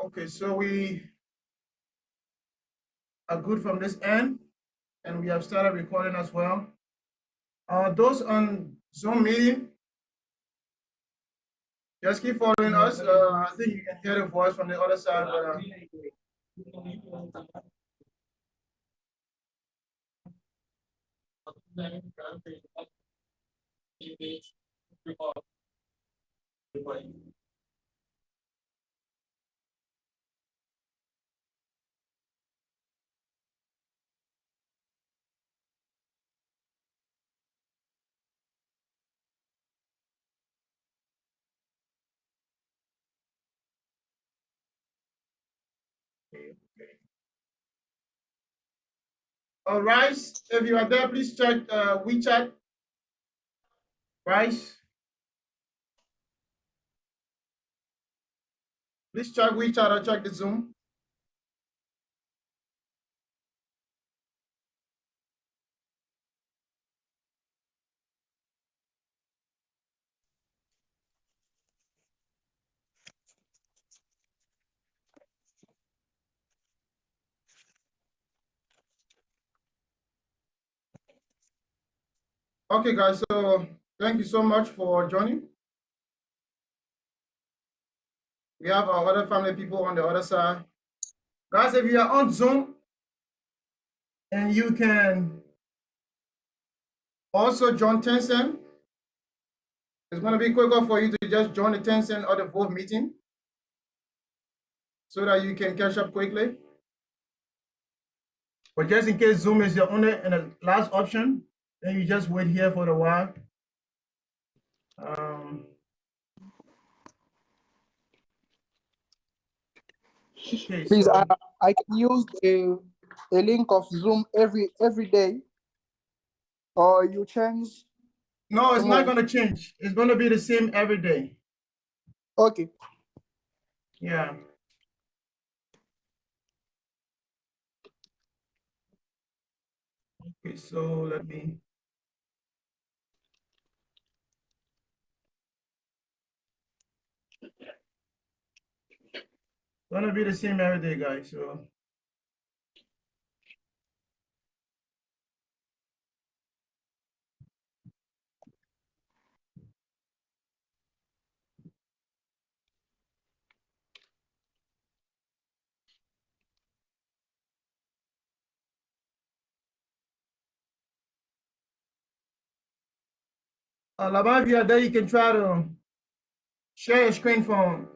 Okay, so we are good from this end, and we have started recording as well. Those on Zoom meeting, just keep following us. I think you can hear the voice from the other side, but Rice, if you are there, please check WeChat. Rice, please check WeChat or check the Zoom. Okay, guys, so thank you so much for joining. We have our other family people on the other side. Guys, if you are on Zoom and you can also join Tencent, it's going to be quicker for you to just join the Tencent or the both meeting so that you can catch up quickly. But just in case Zoom is your only and the last option, then you just wait here for a while. Okay, please, so I can use a link of Zoom every day, or you change? no, it's not going to change. It's going to be the same every day. Okay. Yeah. Okay, so let me. Gonna be the same every day, guys. So Laban, if you are there, you can try to share your screen from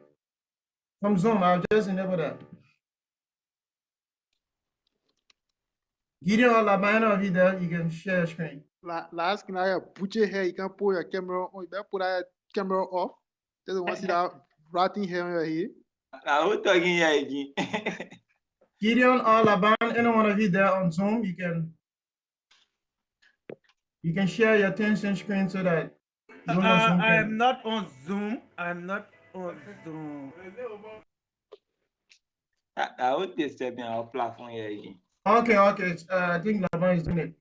Zoom. I'll just enable that. Gideon or Laban, if you're there, you can share your screen. Last can I put your hair, you can pull your camera on, you better put that camera off. Doesn't want to see that rotting hair here. I was talking here again. Gideon or Laban, any one of you there on Zoom, you can share your attention screen so that Zoom I'm not on Zoom. I'm not on Zoom. I was disturbing our platform here again. Okay. I think Laban is doing it.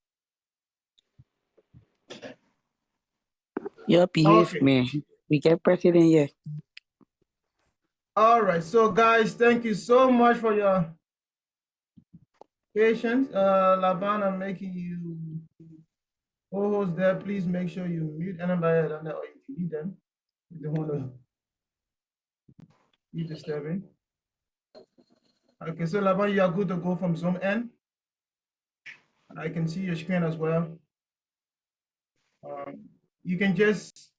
You behave, man. We get president here. All right, so guys, thank you so much for your patience. Laban, I'm making you co-host there. Please make sure you mute anybody down there, or you can mute them. You don't want to be disturbing. Okay, so Laban, you are good to go from Zoom in. I can see your screen as well. You can just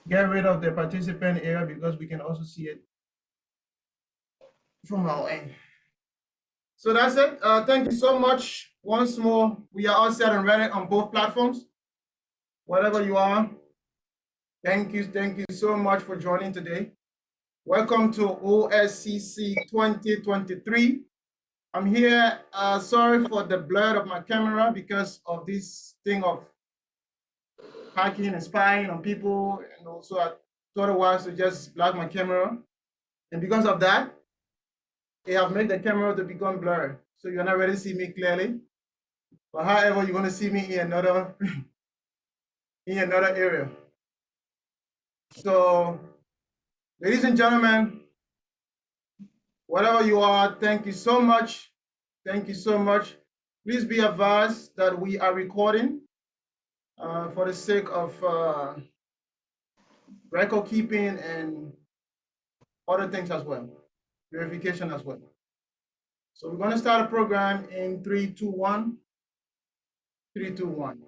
get rid of the participant area because we can also see it from our end. So that's it. Thank you so much. Once more, we are all set and ready on both platforms. Whatever you are, thank you so much for joining today. Welcome to OWCC 2023. I'm here. Sorry for the blur of my camera because of this thing of hacking and spying on people, and also I thought it was to just block my camera, and because of that, they have made the camera to become blurred, so you're not ready to see me clearly. But however, you're going to see me in another area. So, ladies and gentlemen, wherever you are, thank you so much. Thank you so much. Please be advised that we are recording for the sake of record keeping and other things as well, verification as well. So we're going to start a program in 3, 2, 1. 3, 2, 1.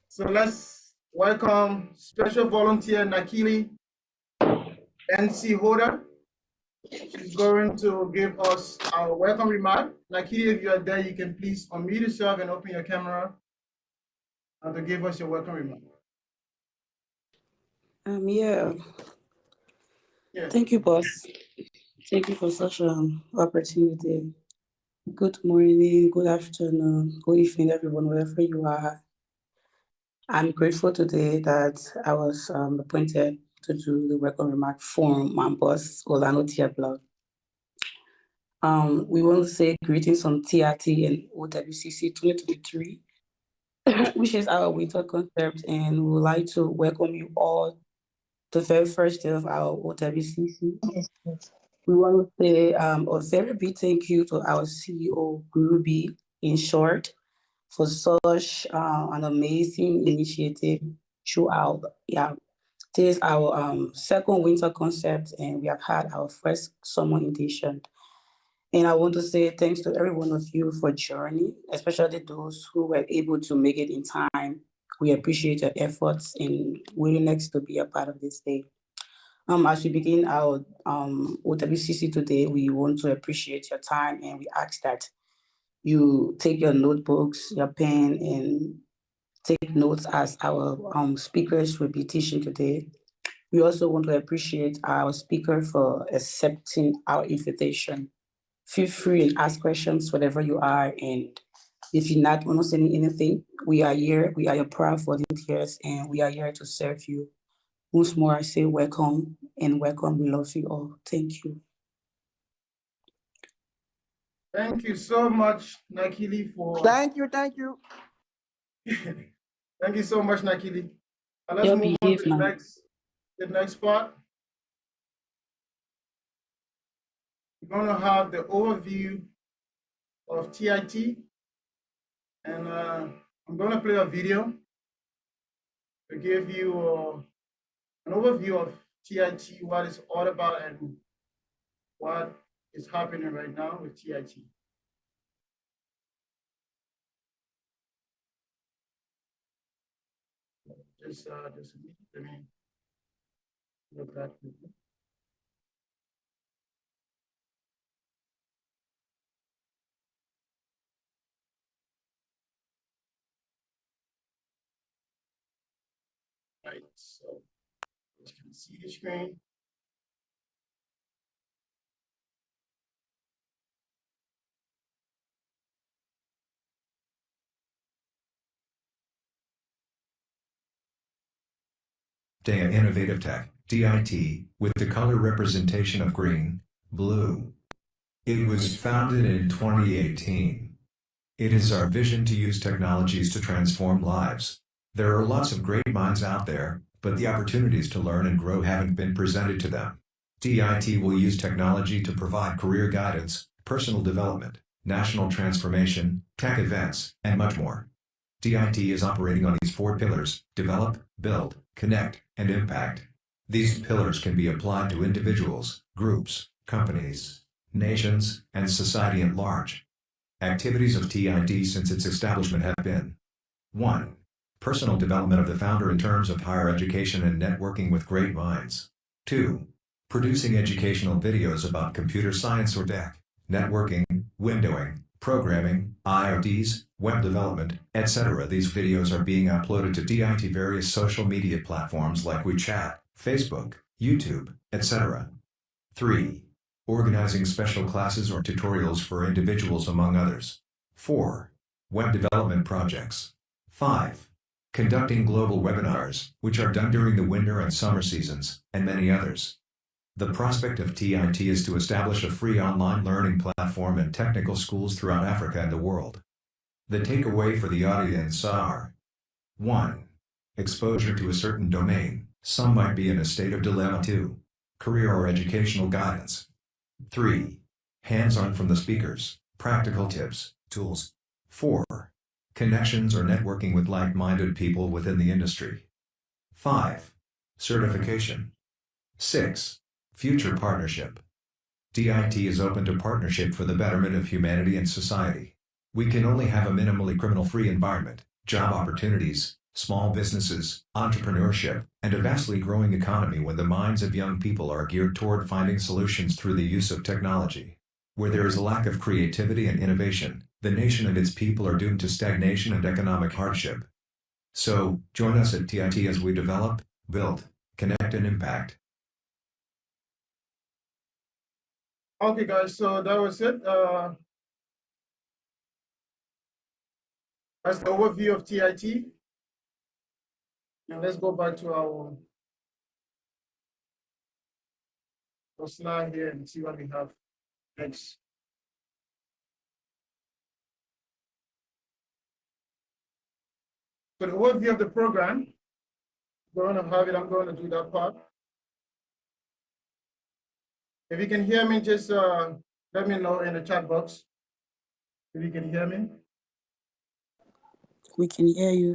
So let's welcome special volunteer Nakili NC Holder. She's going to give us our welcome remark. Nakili, if you are there, you can please unmute yourself and open your camera to give us your welcome remark. Yeah. Yes. Thank you, boss. Thank you for such an opportunity. Good morning, good afternoon, good evening, everyone, wherever you are. I'm grateful today that I was appointed to do the welcome remark for my boss, Orlando Tiabla. We want to say greetings from TRT and OWCC 2023, which is our winter concept, and we would like to welcome you all the very first day of our OWCC. We want to say a very big thank you to our CEO, Ruby, in short, for such an amazing initiative throughout. Yeah, this is our second winter concept, and we have had our first summer edition. And I want to say thanks to every one of you for joining, especially those who were able to make it in time. We appreciate your efforts and willingness to be a part of this day. As we begin our OWCC today, we want to appreciate your time, and we ask that you take your notebooks, your pen, and take notes as our speakers will be teaching today. We also want to appreciate our speaker for accepting our invitation. Feel free and ask questions whatever you are, and if you're not saying anything, we are here. We are your proud volunteers, and we are here to serve you. Once more, I say welcome and welcome. We love you all. Thank you. Thank you so much, Nakili, for. Thank you. Thank you so much, Nakili. Let's You'll move on to behave, the next part. We're going to have the overview of TIT, and I'm going to play a video to give you an overview of TIT, what it's all about, and what is happening right now with TIT. Just let me look that quickly. Right, so you can see the screen. Data Innovative Tech, DIT, with the color representation of green, blue. It was founded in 2018. It is our vision to use technologies to transform lives. There are lots of great minds out there, but the opportunities to learn and grow haven't been presented to them. DIT will use technology to provide career guidance, personal development, national transformation, tech events, and much more. DIT is operating on these 4 pillars: develop, build, connect, and impact. These pillars can be applied to individuals, groups, companies, nations, and society at large. Activities of TIT since its establishment have been: 1. Personal development of the founder in terms of higher education and networking with great minds. 2. Producing educational videos about computer science or tech, networking, windowing, programming, IoTs, web development, etc. These videos are being uploaded to DIT various social media platforms like WeChat, Facebook, YouTube, etc. 3. Organizing special classes or tutorials for individuals among others. 4. Web development projects. 5. Conducting global webinars, which are done during the winter and summer seasons, and many others. The prospect of TIT is to establish a free online learning platform and technical schools throughout Africa and the world. The takeaway for the audience are: 1. Exposure to a certain domain. Some might be in a state of dilemma. 2. Career or educational guidance. 3. Hands-on from the speakers, practical tips, tools. 4. Connections or networking with like-minded people within the industry. 5. Certification. 6. Future partnership. DIT is open to partnership for the betterment of humanity and society. We can only have a minimally criminal-free environment, job opportunities, small businesses, entrepreneurship, and a vastly growing economy when the minds of young people are geared toward finding solutions through the use of technology. Where there is a lack of creativity and innovation, the nation and its people are doomed to stagnation and economic hardship. So, join us at DIT as we develop, build, connect, and impact. Okay, guys, so that was it. That's the overview of TIT. And let's go back to our slide here and see what we have next. So the overview of the program, we're going to have it. I'm going to do that part. If you can hear me, just let me know in the chat box if you can hear me. We can hear you.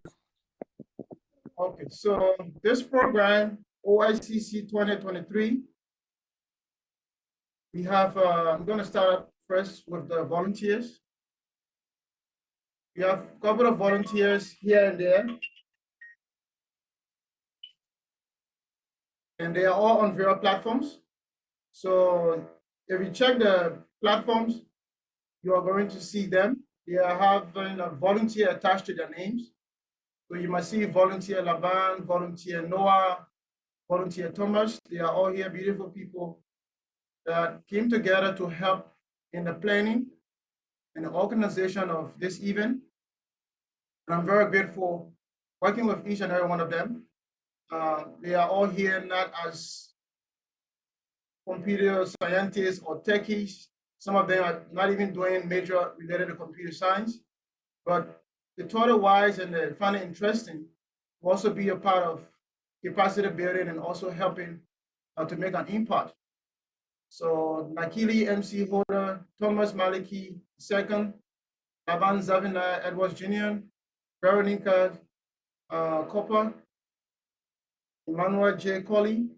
Okay, so this program, OWCC 2023, we have, I'm going to start first with the volunteers. We have a couple of volunteers here and there, and they are all on various platforms. So if you check the platforms, you are going to see them. They are having a volunteer attached to their names. So you must see volunteer Laban, volunteer Noah, volunteer Thomas. They are all here, beautiful people that came together to help in the planning and the organization of this event. And I'm very grateful working with each and every one of them. They are all here not as computer scientists or techies. Some of them are not even doing major related to computer science, but they thought it wise and they find it interesting to also be a part of capacity building and also helping to make an impact. So Nakili, MC Holder, Thomas Maliki, second, Laban Zavina, Edwards Jr., Veronica Copper, Emmanuel J. Colley,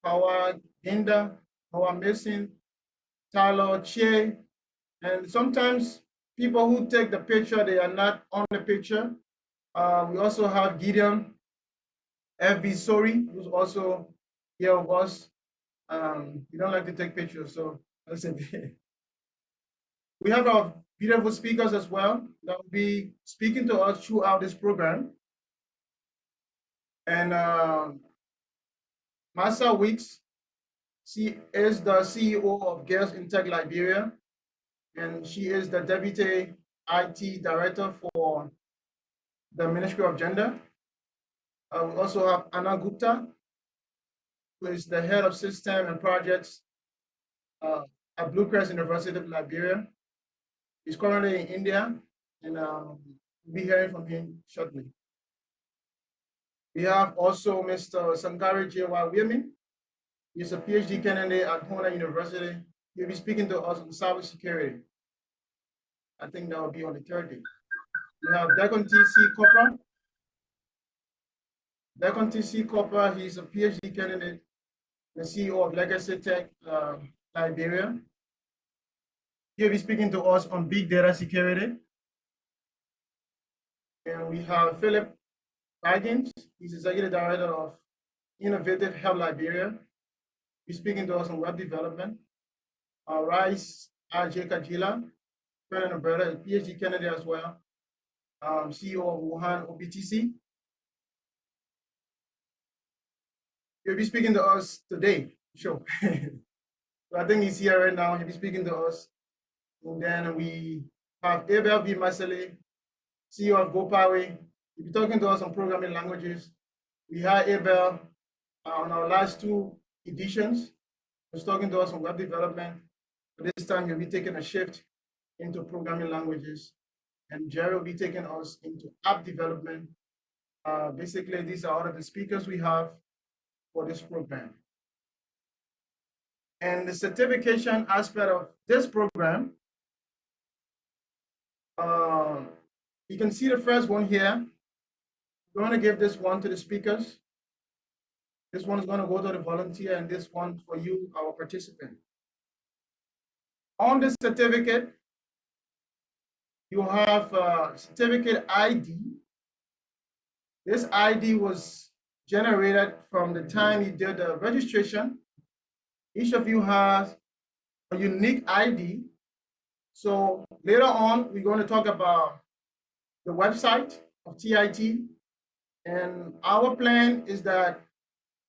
Hawa Ginda, Hawa Mason, Tyler Che, and sometimes people who take the picture, they are not on the picture. We also have Gideon FB Sori, who's also here with us. You don't like to take pictures, so that's it. We have our beautiful speakers as well that will be speaking to us throughout this program. And Massa Weeks, she is the CEO of Girls in Tech Liberia, and she is the Deputy IT Director for the Ministry of Gender. We also have Anna Gupta, who is the Head of System and Projects at Blue Crest University of Liberia. He's currently in India, and we'll be hearing from him shortly. We have also Mr. Sankari J.Y. Women. He's a PhD candidate at Hona University. He'll be speaking to us on cybersecurity. I think that will be on the third day. We have Decon T.C. Copper. Decon T.C. Copper, he's a PhD candidate, the CEO of Legacy Tech Liberia. He'll be speaking to us on big data security. And we have Philip Baggins. He's Executive Director of Innovative Health Liberia. He's speaking to us on web development. Rice I Kajila, friend and brother, PhD candidate as well. CEO of Wuhan OWCC. He'll be speaking to us today, sure. So I think he's here right now. He'll be speaking to us. And then we have Abel V. Masele, CEO of GoPower. He'll be talking to us on programming languages. We had Abel on our last two editions. He was talking to us on web development. But this time he'll be taking a shift into programming languages. And Jerry will be taking us into app development. Basically, these are all of the speakers we have for this program. And the certification aspect of this program, you can see the first one here. We're going to give this one to the speakers. This one is going to go to the volunteer, and this one for you, our participant. On this certificate, you have certificate ID. This ID was generated from the time you did the registration. Each of you has a unique ID. So later on, we're going to talk about the website of TIT. And our plan is that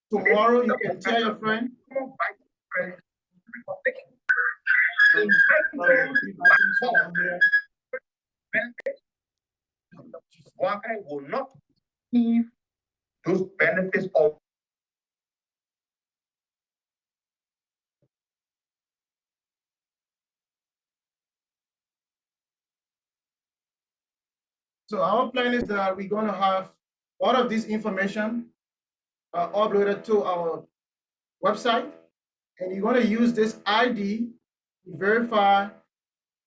tomorrow you can tell your friend. Why will not give those benefits of So our plan is that we're going to have all of this information uploaded to our website, and you're going to use this ID to verify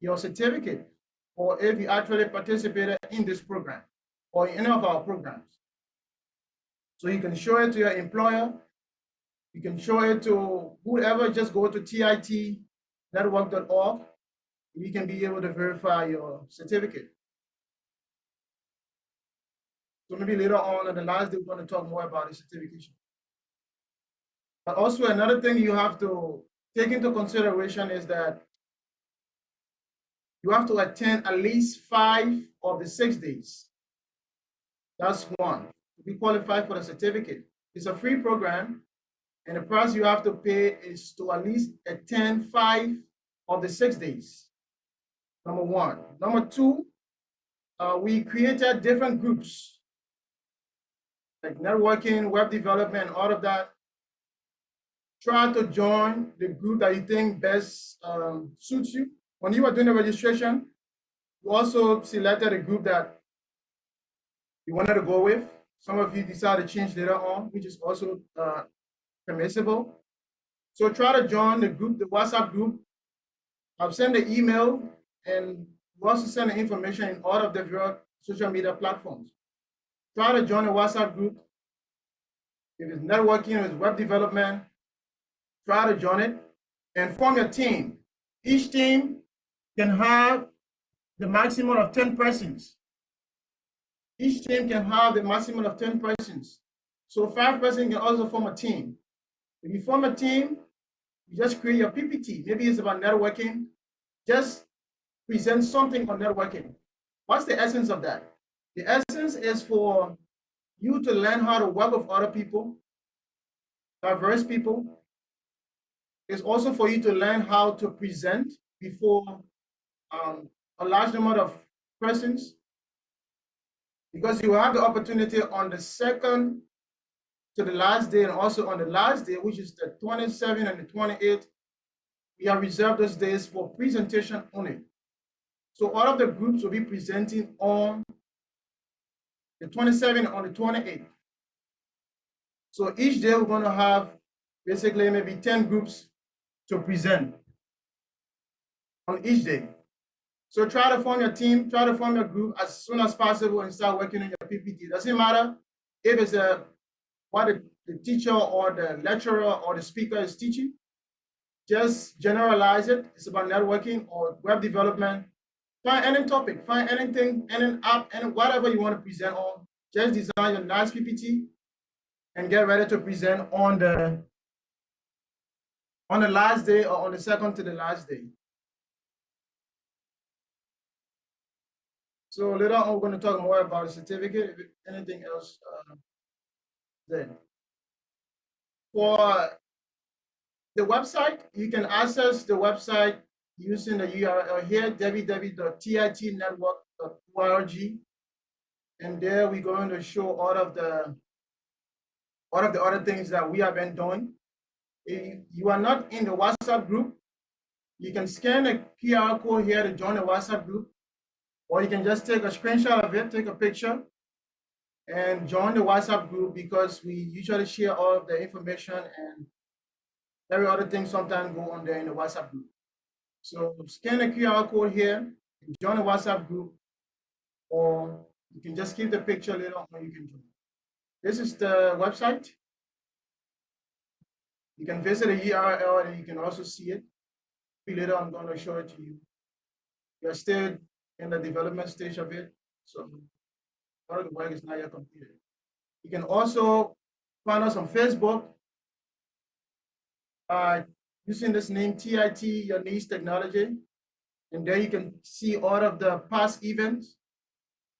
your certificate, or if you actually participated in this program or in any of our programs. So you can show it to your employer, you can show it to whoever. Just go to titnetwork.org, we can be able to verify your certificate. So maybe later on the last day, we're going to talk more about the certification. But also another thing you have to take into consideration is that you have to attend at least 5 of the 6 days. That's one, to be qualified for the certificate. It's a free program, and the price you have to pay is to at least attend 5 of the 6 days. Number one. Number two, we created different groups, like networking, web development, all of that. Try to join the group that you think best suits you. When you were doing the registration, you also selected a group that you wanted to go with. Some of you decided to change later on, which is also permissible. So try to join the group, the WhatsApp group. I've sent the email, and we also send the information in all of the various social media platforms. Try to join the WhatsApp group. If it's networking, if it's web development, try to join it and form your team. Each team can have the maximum of 10 persons. Each team can have the maximum of 10 persons. So 5 persons can also form a team. If you form a team, you just create your PPT. Maybe it's about networking. Just present something on networking. What's the essence of that? The essence is for you to learn how to work with other people, diverse people. It's also for you to learn how to present before a large number of persons, because you have the opportunity on the second to the last day, and also on the last day, which is the 27th and the 28th, we have reserved those days for presentation only. So all of the groups will be presenting on the 27th and on the 28th. So each day we're going to have basically maybe 10 groups to present on each day. So try to form your team, try to form your group as soon as possible and start working on your PPT. Doesn't matter if it's what the teacher or the lecturer or the speaker is teaching. Just generalize it. It's about networking or web development. Find any topic, find anything, any app, and whatever you want to present on. Just design your nice PPT and get ready to present on the last day or on the second to the last day. So later on, we're going to talk more about the certificate, if anything else then. For the website, you can access the website using the URL here, www.titnetwork.org. And there we're going to show all of the other things that we have been doing. If you are not in the WhatsApp group, you can scan the QR code here to join the WhatsApp group, or you can just take a screenshot of it, take a picture, and join the WhatsApp group because we usually share all of the information and every other thing sometimes go on there in the WhatsApp group. So scan the QR code here, join the WhatsApp group, or you can just keep the picture later on when you can join. This is the website. You can visit the URL and you can also see it. Later, I'm going to show it to you. We're still in the development stage of it, so part of the work is not yet completed. You can also find us on Facebook using this name TIT Your Niche Technology, and there you can see all of the past events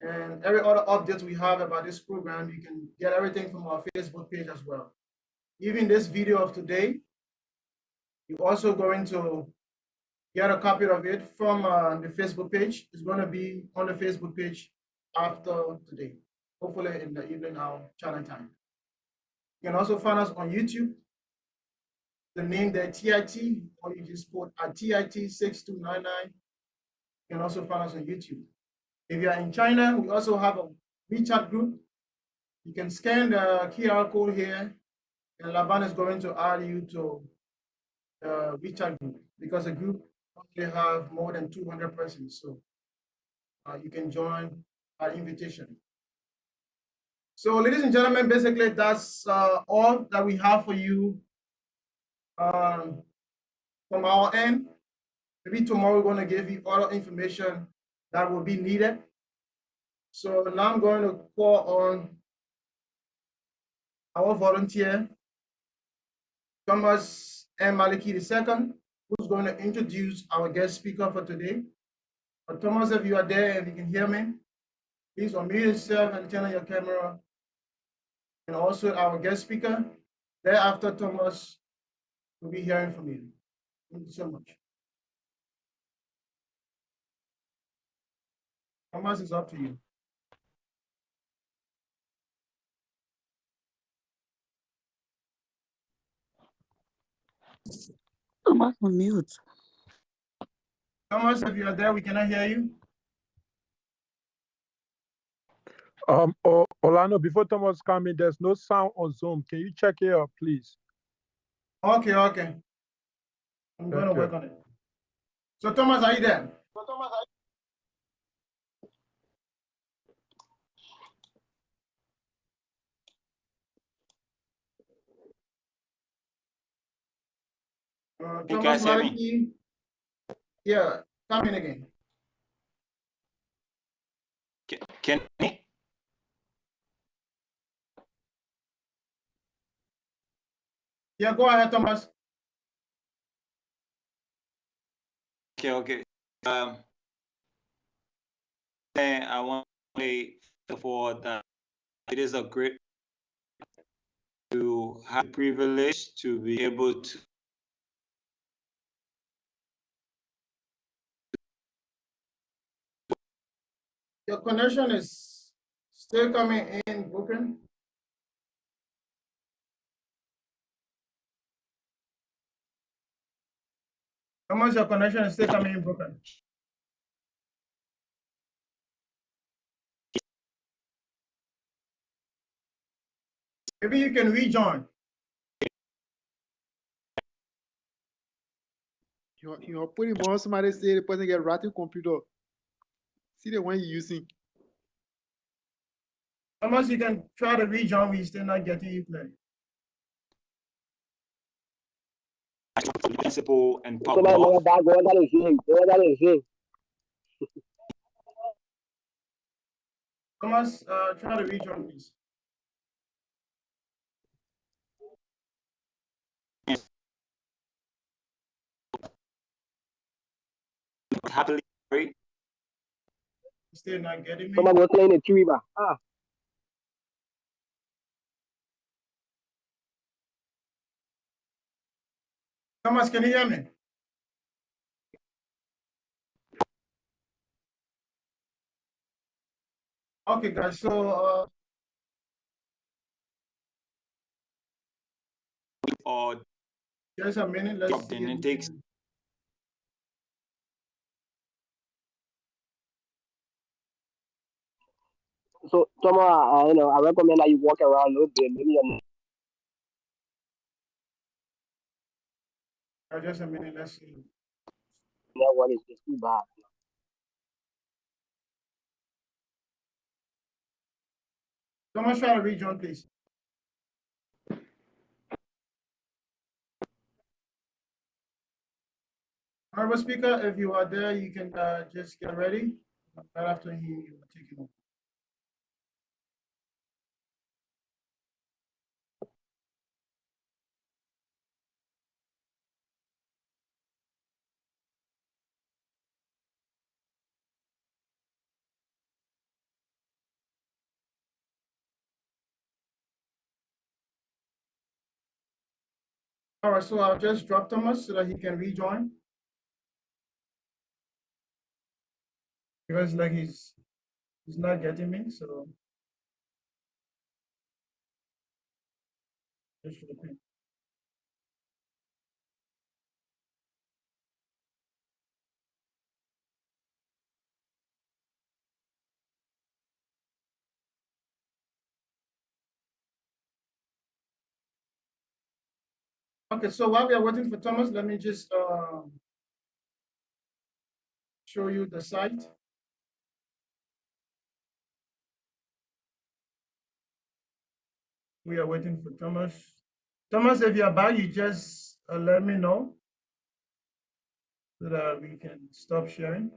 and every other update we have about this program. You can get everything from our Facebook page as well. Even this video of today, you're also going to get a copy of it from the Facebook page. It's going to be on the Facebook page after today, hopefully in the evening hour, China time. You can also find us on YouTube. The name there, TIT, or you just put at TIT 6299. You can also find us on YouTube. If you are in China, we also have a WeChat group. You can scan the QR code here, and Laban is going to add you to the WeChat group because the group only have more than 200 persons. So you can join our invitation. So, ladies and gentlemen, basically that's all that we have for you from our end. Maybe tomorrow we're going to give you all the information that will be needed. So now I'm going to call on our volunteer, Thomas M. Maliki II, who's going to introduce our guest speaker for today. But Thomas, if you are there and you can hear me, please unmute yourself and turn on your camera. And also our guest speaker. Thereafter, Thomas will be hearing from you. Thank you so much. Thomas, is up to you. Thomas on mute. Thomas, if you are there, we cannot hear you. Orlando, before Thomas coming, there's no sound on Zoom. Can you check it out, please? Okay. I'm going to work on it. So, Thomas, are you there? You Thomas guys hear me? Maliki, yeah, come in again. Can you? Yeah, go ahead, Thomas. Okay. I want to say for that it is a great to have the privilege to be able to Your connection is still coming in broken. Thomas, your connection is still coming in broken. Maybe you can rejoin. You're putting more somebody say the person get rotten computer. See the one you're using. Thomas, you can try to rejoin. We're still not getting you clearly. principle and pop Thomas, try to rejoin, please. happily married. Still not getting me. Thomas, what's in the tree, Thomas, can you hear me? Okay, guys. So Or just a minute. Let's see. then it takes So, Tomo, I recommend that you walk around a little bit. Maybe your Just a minute, let's see. network is too bad. Someone try to rejoin, please. Honorable Speaker, if you are there, you can just get ready. Right after you take it over. All right, so I'll just drop Thomas so that he can rejoin. Because like he's not getting me, so just repeat. Okay, so while we are waiting for Thomas, let me just show you the site. We are waiting for Thomas. Thomas, if you're back, you just let me know so that we can stop sharing.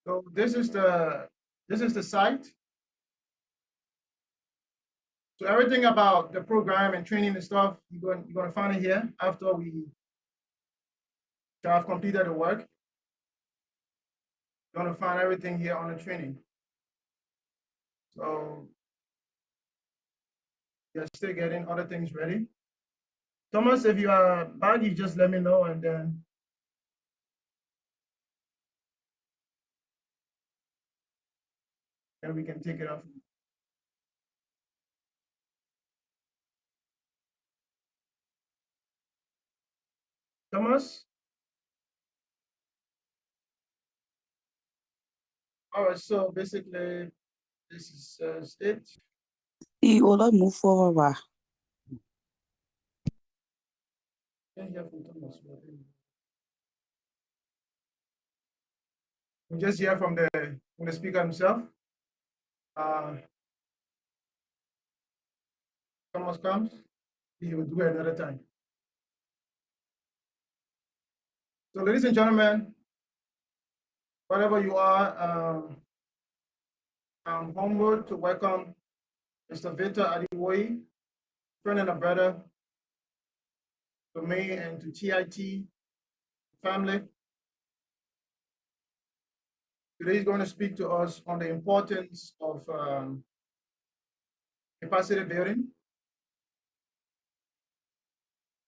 So this is the site. So everything about the program and training and stuff, you're going to find it here after we have completed the work. You're going to find everything here on the training. So you're still getting other things ready. Thomas, if you are back, you just let me know and then we can take it off. Thomas? All right, so basically, this is it. Move forward. Can't hear from Thomas. We just hear from the speaker himself. Thomas comes, he will do it another time. So, ladies and gentlemen, wherever you are, I'm humbled to welcome Mr. Victor Adewuyi, friend and a brother, to me and to TIT family. Today he's going to speak to us on the importance of capacity building,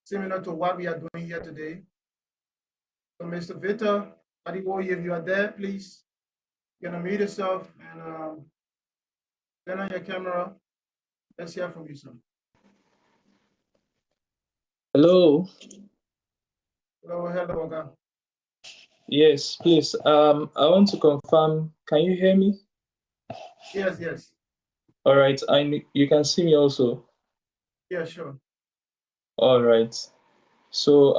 similar to what we are doing here today. So Mr. Victor Adewuyi, if you are there, please, you're gonna mute yourself and turn on your camera. Let's hear from you, sir. Hello. Hello, hello, okay. Yes, please. I want to confirm. Can you hear me? Yes, yes. All right. You can see me also. Yeah, sure. All right. So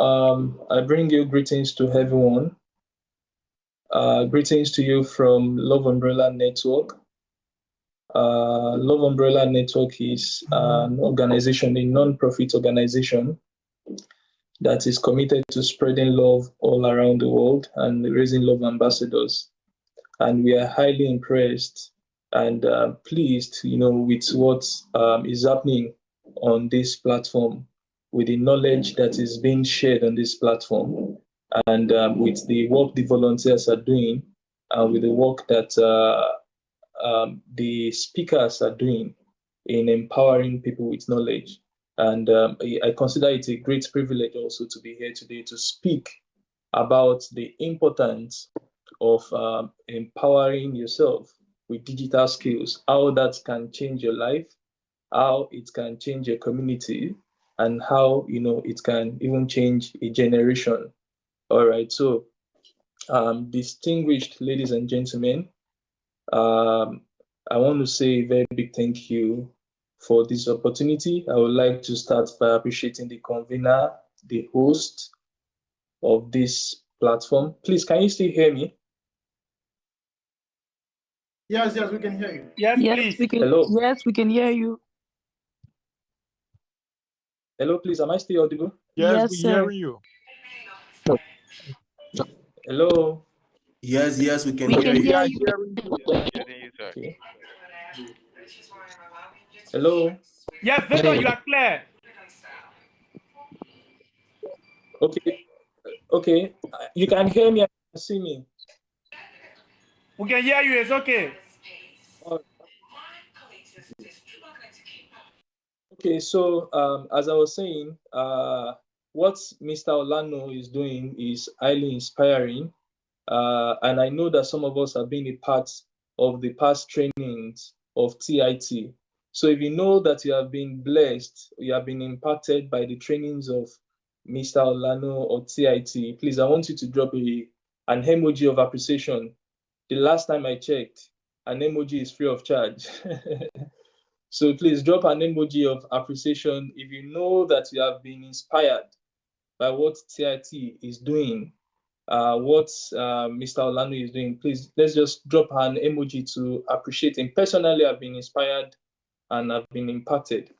I bring you greetings to everyone. Greetings to you from Love Umbrella Network. Love Umbrella Network is an organization, a non-profit organization that is committed to spreading love all around the world and raising love ambassadors. And we are highly impressed and pleased, with what is happening on this platform, with the knowledge that is being shared on this platform, and with the work the volunteers are doing, and with the work that the speakers are doing in empowering people with knowledge. And I consider it a great privilege also to be here today to speak about the importance of empowering yourself with digital skills, how that can change your life, how it can change your community, and how it can even change a generation. All right, so distinguished ladies and gentlemen, I want to say a very big thank you for this opportunity. I would like to start by appreciating the convener, the host of this platform. Please, can you still hear me? Yes, we can hear you. Yes, please. Hello. Yes, we can hear you. Hello, please. Am I still audible? Yes, Yes, we're sir. hearing you. Hello. Yes, we can We hear can you. We hear are you. hearing you. Okay. Hello. Yes, Victor, you are clear. Okay. Okay. You can hear me and see me. We can hear you. It's okay. Okay, so as I was saying, what Mr. Olano is doing is highly inspiring. And I know that some of us have been a part of the past trainings of TIT. So if you know that you have been blessed, you have been impacted by the trainings of Mr. Olano or TIT, please, I want you to drop an emoji of appreciation. The last time I checked, an emoji is free of charge. So please drop an emoji of appreciation if you know that you have been inspired by what TIT is doing, what Mr. Olano is doing. Please, let's just drop an emoji to appreciate him. Personally, I've been inspired and I've been impacted.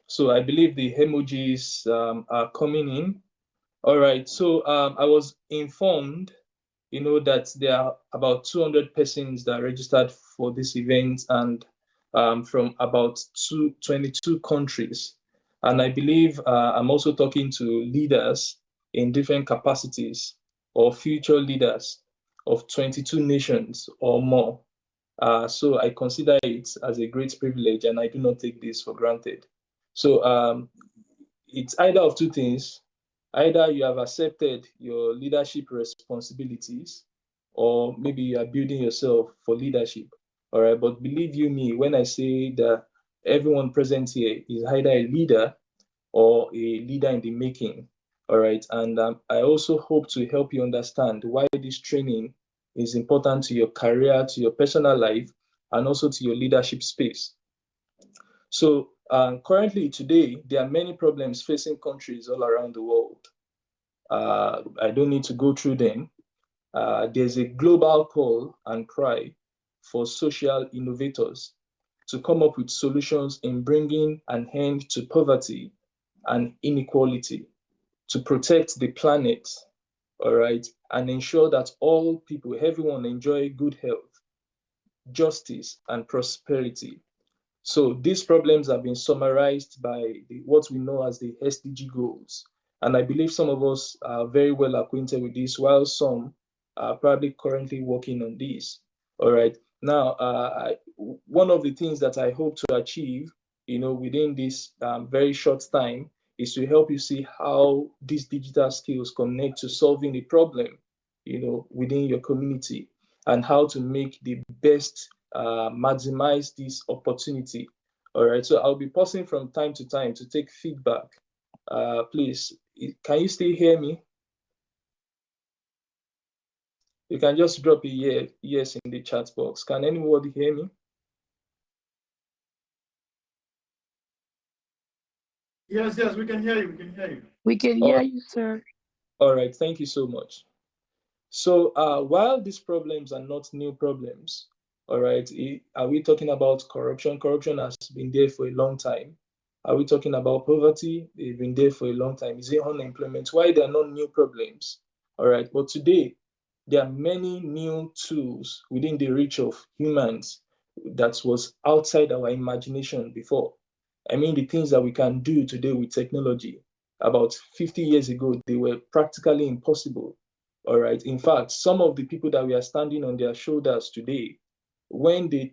So I believe the emojis are coming in. All right, so I was informed that there are about 200 persons that are registered for this event and from about 22 countries. And I believe I'm also talking to leaders in different capacities or future leaders of 22 nations or more. So I consider it as a great privilege and I do not take this for granted. So it's either of two things. Either you have accepted your leadership responsibilities, or maybe you are building yourself for leadership. All right. But believe you me, when I say that everyone present here is either a leader or a leader in the making. All right. And I also hope to help you understand why this training is important to your career, to your personal life, and also to your leadership space. So currently today, there are many problems facing countries all around the world. I don't need to go through them. There's a global call and cry for social innovators to come up with solutions in bringing an end to poverty and inequality, to protect the planet, all right, and ensure that all people, everyone enjoy good health, justice, and prosperity. So these problems have been summarized by what we know as the SDG goals. And I believe some of us are very well acquainted with this, while some are probably currently working on this. All right. Now, one of the things that I hope to achieve, within this very short time is to help you see how these digital skills connect to solving a problem, within your community, and how to make the best maximize this opportunity. All right, so I'll be pausing from time to time to take feedback. Please, can you still hear me? You can just drop a yes in the chat box. Can anybody hear me? Yes, we can hear you. We can hear you. We can hear you, sir. All right, thank you so much. So while these problems are not new problems, all right, are we talking about corruption? Corruption has been there for a long time. Are we talking about poverty? They've been there for a long time. Is it unemployment? Why they are not new problems? All right, but today there are many new tools within the reach of humans that was outside our imagination before. I mean, the things that we can do today with technology, about 50 years ago, they were practically impossible. All right. In fact, some of the people that we are standing on their shoulders today, when they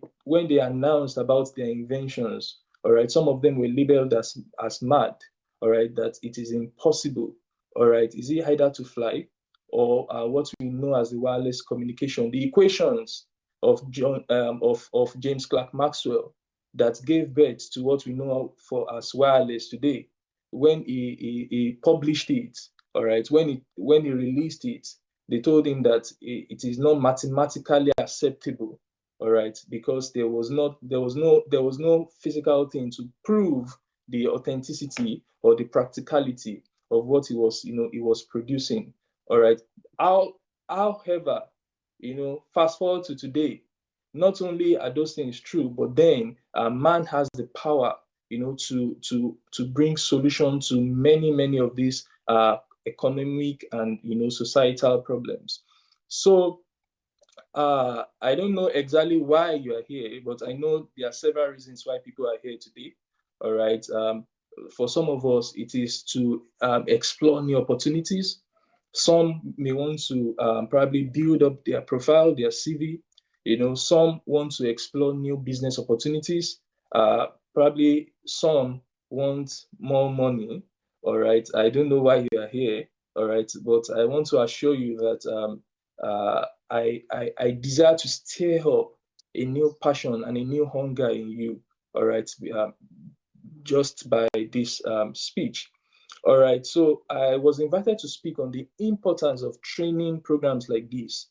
announced about their inventions, all right, some of them were labeled as mad, all right, that it is impossible, all right. Is it either to fly or what we know as the wireless communication, the equations of James Clerk Maxwell that gave birth to what we know for as wireless today. When he published it, all right, when he released it, they told him that it is not mathematically acceptable, all right, because there was no physical thing to prove the authenticity or the practicality of what he was producing, all right. However, fast forward to today, not only are those things true, but then man has the power, to bring solution to many of these economic and societal problems. So I don't know exactly why you are here, but I know there are several reasons why people are here today. All right. For some of us, it is to explore new opportunities. Some may want to probably build up their profile, their CV. Some want to explore new business opportunities. Probably some want more money. All right. I don't know why you are here. All right. But I want to assure you that I desire to stir up a new passion and a new hunger in you, all right, just by this speech. All right, so I was invited to speak on the importance of training programs like this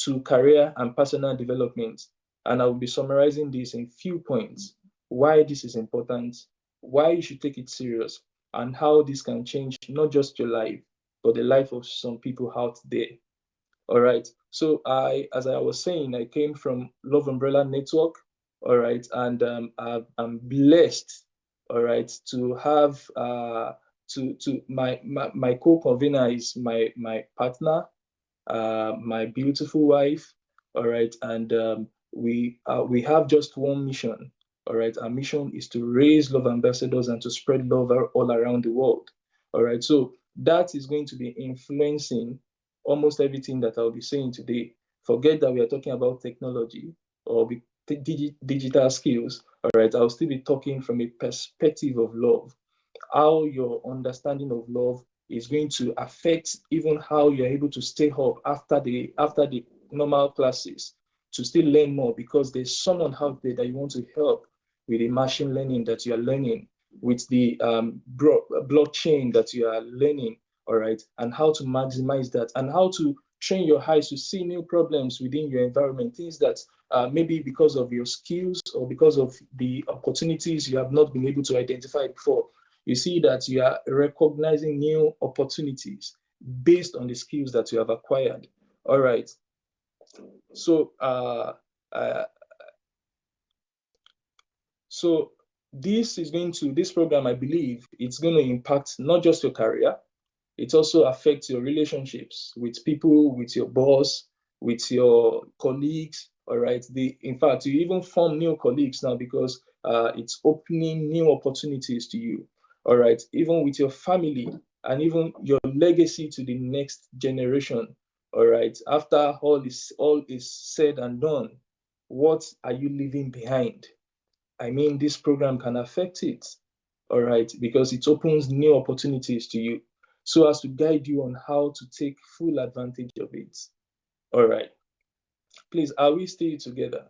to career and personal development. And I will be summarizing this in few points: why this is important, why you should take it serious, and how this can change not just your life, but the life of some people out there. All right. So as I was saying, I came from Love Umbrella Network. All right, and I'm blessed. All right, to have my co-convener is my partner, my beautiful wife. All right, and we have just one mission. All right, our mission is to raise love ambassadors and to spread love all around the world. All right, so that is going to be influencing almost everything that I'll be saying today. Forget that we are talking about technology or digital skills. All right, I'll still be talking from a perspective of love, how your understanding of love is going to affect even how you're able to stay up after the normal classes to still learn more, because there's someone out there that you want to help with the machine learning that you are learning, with the blockchain that you are learning, all right, and how to maximize that, and how to train your eyes to see new problems within your environment, things that maybe because of your skills or because of the opportunities you have not been able to identify before. You see that you are recognizing new opportunities based on the skills that you have acquired. All right. So, so this program, I believe, it's going to impact not just your career, it also affects your relationships with people, with your boss, with your colleagues. All right. In fact, you even form new colleagues now because it's opening new opportunities to you. All right. Even with your family and even your legacy to the next generation. All right. After all is said and done, what are you leaving behind? I mean, this program can affect it, all right, because it opens new opportunities to you so as to guide you on how to take full advantage of it. All right. Please, are we still together?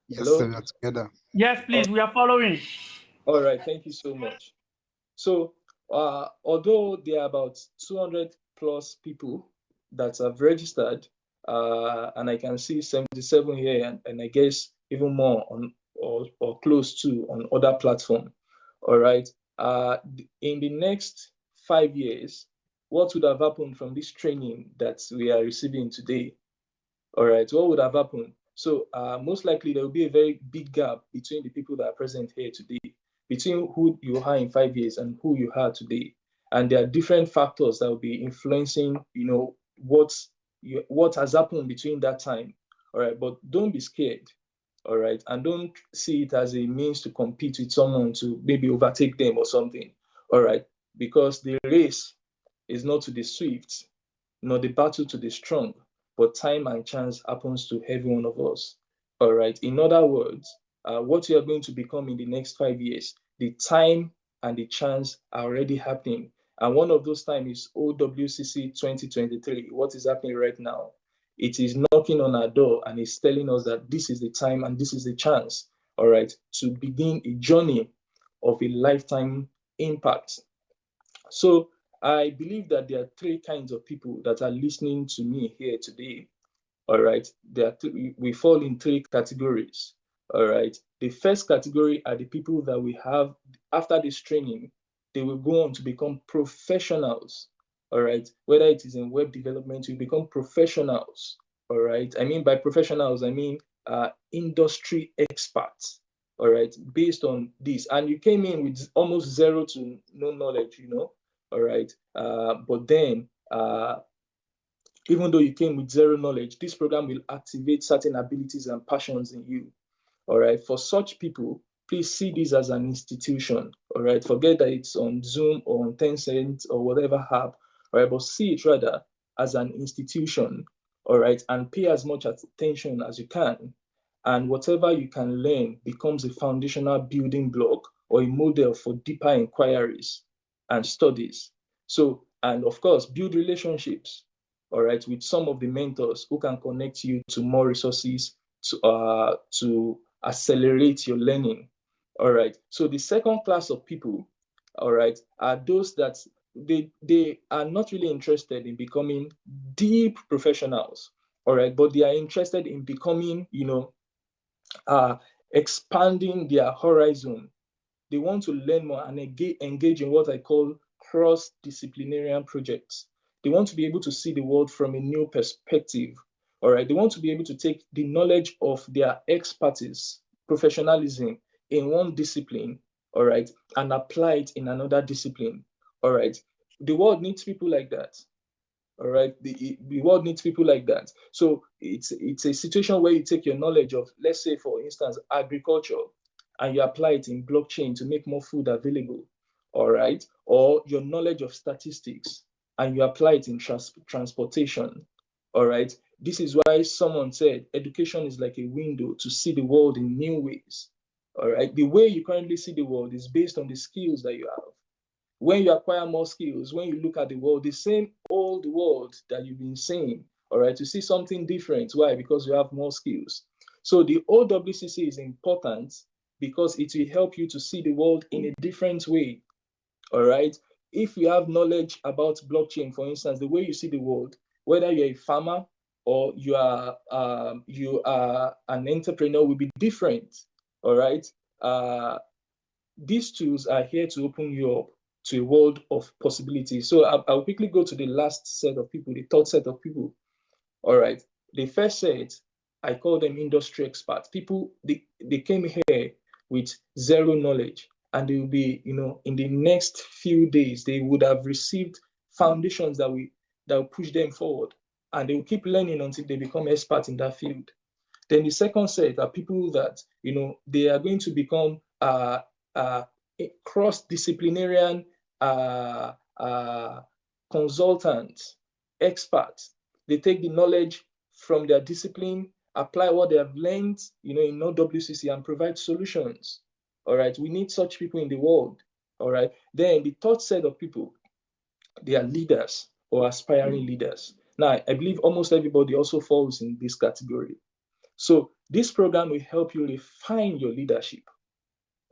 Yes, Hello? sir, we are together. Yes, please, we are following. All right, thank you so much. So, although there are about 200 plus people that have registered, and I can see 77 here, and I guess even more on or close to on other platform. All right. In the next 5 years, what would have happened from this training that we are receiving today? All right, what would have happened? So most likely there will be a very big gap between the people that are present here today, between who you are in 5 years and who you are today. And there are different factors that will be influencing, what has happened between that time. All right, but don't be scared. All right, and don't see it as a means to compete with someone to maybe overtake them or something. All right, because the race is not to the swift, nor the battle to the strong, but time and chance happens to every one of us. All right. In other words, what you are going to become in the next 5 years, the time and the chance are already happening. And one of those times is OWCC 2023. What is happening right now? It is knocking on our door and it's telling us that this is the time and this is the chance, all right, to begin a journey of a lifetime impact. So I believe that there are three kinds of people that are listening to me here today. All right, we fall in three categories. All right, the first category are the people that we have after this training, they will go on to become professionals. All right, whether it is in web development, you become professionals. All right, I mean by professionals, I mean industry experts. All right, based on this, and you came in with almost zero to no knowledge, you know. All right, but then even though you came with zero knowledge, this program will activate certain abilities and passions in you. All right. For such people, please see this as an institution. All right. Forget that it's on Zoom or on Tencent or whatever app. All right. But see it rather as an institution. All right. And pay as much attention as you can. And whatever you can learn becomes a foundational building block or a model for deeper inquiries and studies. So, and of course, build relationships, all right, with some of the mentors who can connect you to more resources to accelerate your learning. All right. So the second class of people, all right, are those that they are not really interested in becoming deep professionals, all right, but they are interested in becoming, you know, expanding their horizon. They want to learn more and engage in what I call cross-disciplinary projects. They want to be able to see the world from a new perspective. All right. They want to be able to take the knowledge of their expertise, professionalism in one discipline, all right, and apply it in another discipline. All right. The world needs people like that. All right, the world needs people like that. So it's a situation where you take your knowledge of, let's say, for instance, agriculture, and you apply it in blockchain to make more food available. All right, or your knowledge of statistics, and you apply it in transportation. All right, this is why someone said education is like a window to see the world in new ways. All right, the way you currently see the world is based on the skills that you have. When you acquire more skills, when you look at the world, the same old world that you've been seeing, all right, to see something different. Why? Because you have more skills. So the OWCC is important because it will help you to see the world in a different way, all right? If you have knowledge about blockchain, for instance, the way you see the world, whether you're a farmer or you are an entrepreneur, will be different, all right? These tools are here to open you up to a world of possibilities. So I'll quickly go to the last set of people, the third set of people. All right. The first set, I call them industry experts. People, they came here with zero knowledge, and they will be, you know, in the next few days, they would have received foundations that will push them forward, and they will keep learning until they become experts in that field. Then the second set are people that, you know, they are going to become cross-disciplinary consultants, experts. They take the knowledge from their discipline, apply what they have learned, you know, in OWCC, and provide solutions. All right, we need such people in the world. All right. Then the third set of people, they are leaders or aspiring leaders. Now, I believe almost everybody also falls in this category. So this program will help you refine your leadership.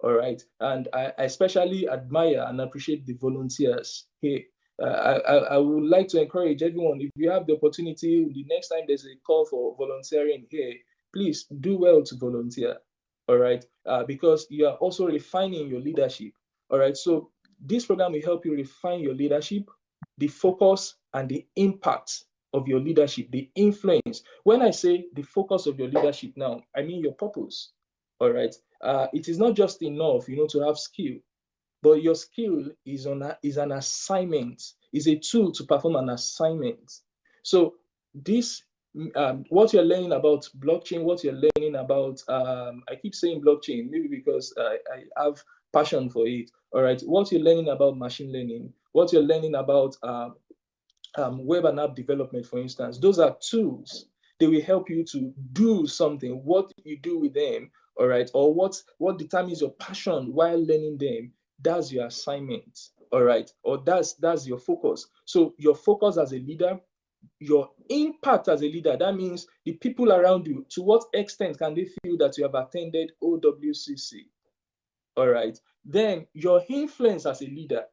All right. And I especially admire and appreciate the volunteers here. I would like to encourage everyone, if you have the opportunity, the next time there's a call for volunteering here, please do well to volunteer. All right. Because you are also refining your leadership. All right. So this program will help you refine your leadership, the focus and the impact of your leadership, the influence. When I say the focus of your leadership now, I mean your purpose. All right. It is not just enough, you know, to have skill, but your skill is an assignment, is a tool to perform an assignment. So this, what you're learning about blockchain, what you're learning about, I keep saying blockchain, maybe because I have passion for it. All right. What you're learning about machine learning, what you're learning about web and app development, for instance, those are tools. They will help you to do something. What you do with them, all right, or what determines your passion while learning them, that's your assignment, all right, or that's your focus. So your focus as a leader, your impact as a leader, that means the people around you, to what extent can they feel that you have attended OWCC, all right? Then your influence as a leader,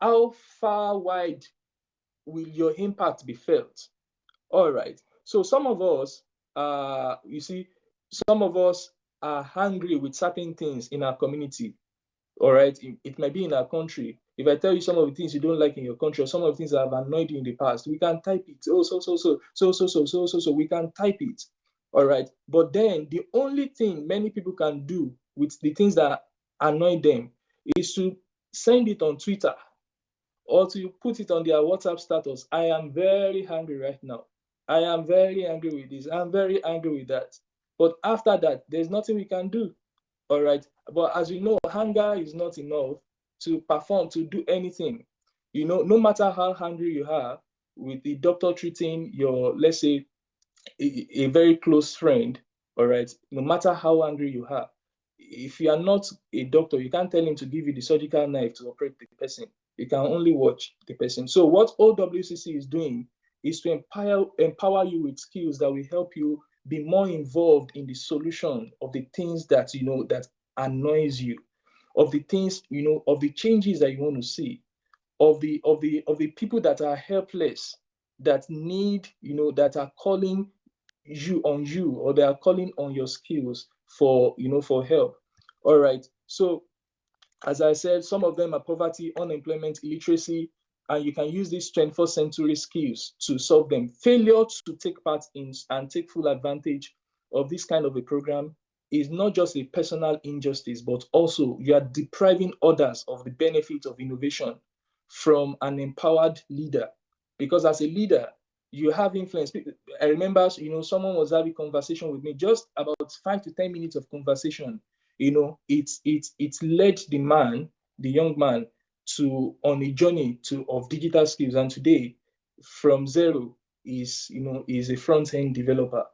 how far wide will your impact be felt? All right. So some of us, you see, some of us are angry with certain things in our community. All right. It might be in our country. If I tell you some of the things you don't like in your country, or some of the things that have annoyed you in the past, we can type it. Oh, so we can type it. All right. But then the only thing many people can do with the things that annoy them is to send it on Twitter or to put it on their WhatsApp status. I am very angry right now. I am very angry with this. I'm very angry with that. But after that, there's nothing we can do. All right. But as you know, anger is not enough to perform, to do anything. You know, no matter how angry you are, with the doctor treating your, let's say, a very close friend, all right, no matter how angry you are, if you are not a doctor, you can't tell him to give you the surgical knife to operate the person. You can only watch the person. So what OWCC is doing is to empower you with skills that will help you be more involved in the solution of the things that you know that annoys you, of the things you know, of the changes that you want to see, of the people that are helpless, that need, you know, that are calling you on you, or they are calling on your skills for, you know, for help. All right. So as I said, some of them are poverty, unemployment, illiteracy, and you can use these 21st century skills to solve them. Failure to take part in and take full advantage of this kind of a program is not just a personal injustice, but also you are depriving others of the benefit of innovation from an empowered leader. Because as a leader, you have influence. I remember, you know, someone was having a conversation with me, just about 5 to 10 minutes of conversation. You know, it's led the young man, to on a journey to of digital skills, and today, from zero, is a front-end developer.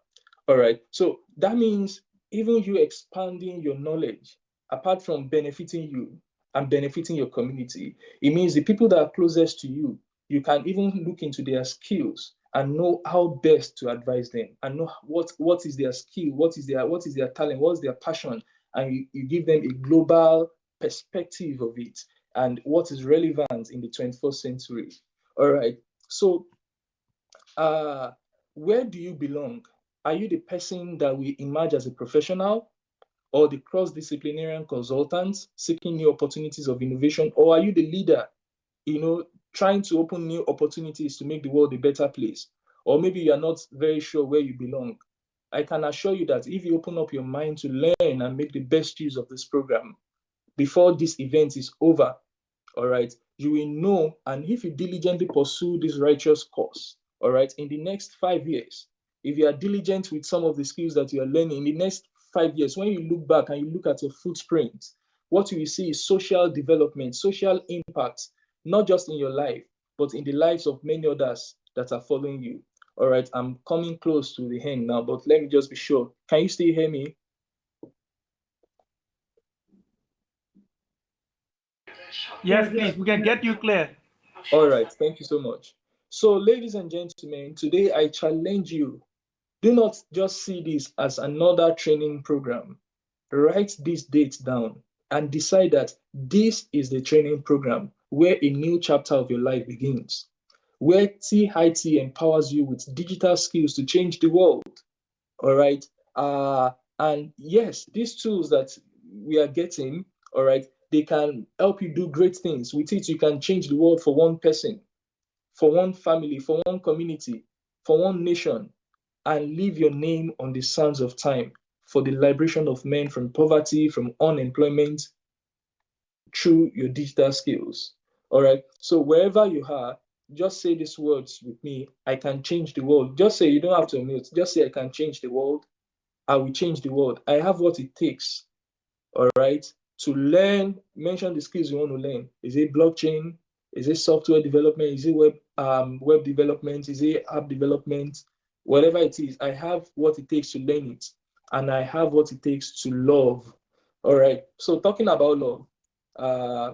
All right, so that means even you expanding your knowledge, apart from benefiting you and benefiting your community, it means the people that are closest to you, you can even look into their skills and know how best to advise them, and know what is their skill, what is their talent, what's their passion, and you give them a global perspective of it and what is relevant in the 21st century. All right. So where do you belong? Are you the person that we emerge as a professional, or the cross-disciplinary consultant seeking new opportunities of innovation, or are you the leader, you know, trying to open new opportunities to make the world a better place? Or maybe you are not very sure where you belong. I can assure you that if you open up your mind to learn and make the best use of this program, before this event is over, all right, you will know. And if you diligently pursue this righteous course, all right, in the next 5 years, if you are diligent with some of the skills that you are learning in the next 5 years, when you look back and you look at your footprint, what you will see is social development, social impact, not just in your life, but in the lives of many others that are following you. All right, I'm coming close to the end now, but let me just be sure. Can you still hear me? Yes, please. We can get you clear. All right, thank you so much. So, ladies and gentlemen, today I challenge you. Do not just see this as another training program. Write this date down and decide that this is the training program where a new chapter of your life begins, where TIT empowers you with digital skills to change the world. All right. And yes, these tools that we are getting, all right, they can help you do great things. With it, you can change the world for one person, for one family, for one community, for one nation, and leave your name on the sands of time for the liberation of men from poverty, from unemployment, through your digital skills. All right. So wherever you are, just say these words with me. I can change the world. Just say, you don't have to mute. Just say, I can change the world. I will change the world. I have what it takes, all right, to learn. Mention the skills you want to learn. Is it blockchain? Is it software development? Is it web development? Is it app development? Whatever it is, I have what it takes to learn it, and I have what it takes to love. All right. So talking about love, uh,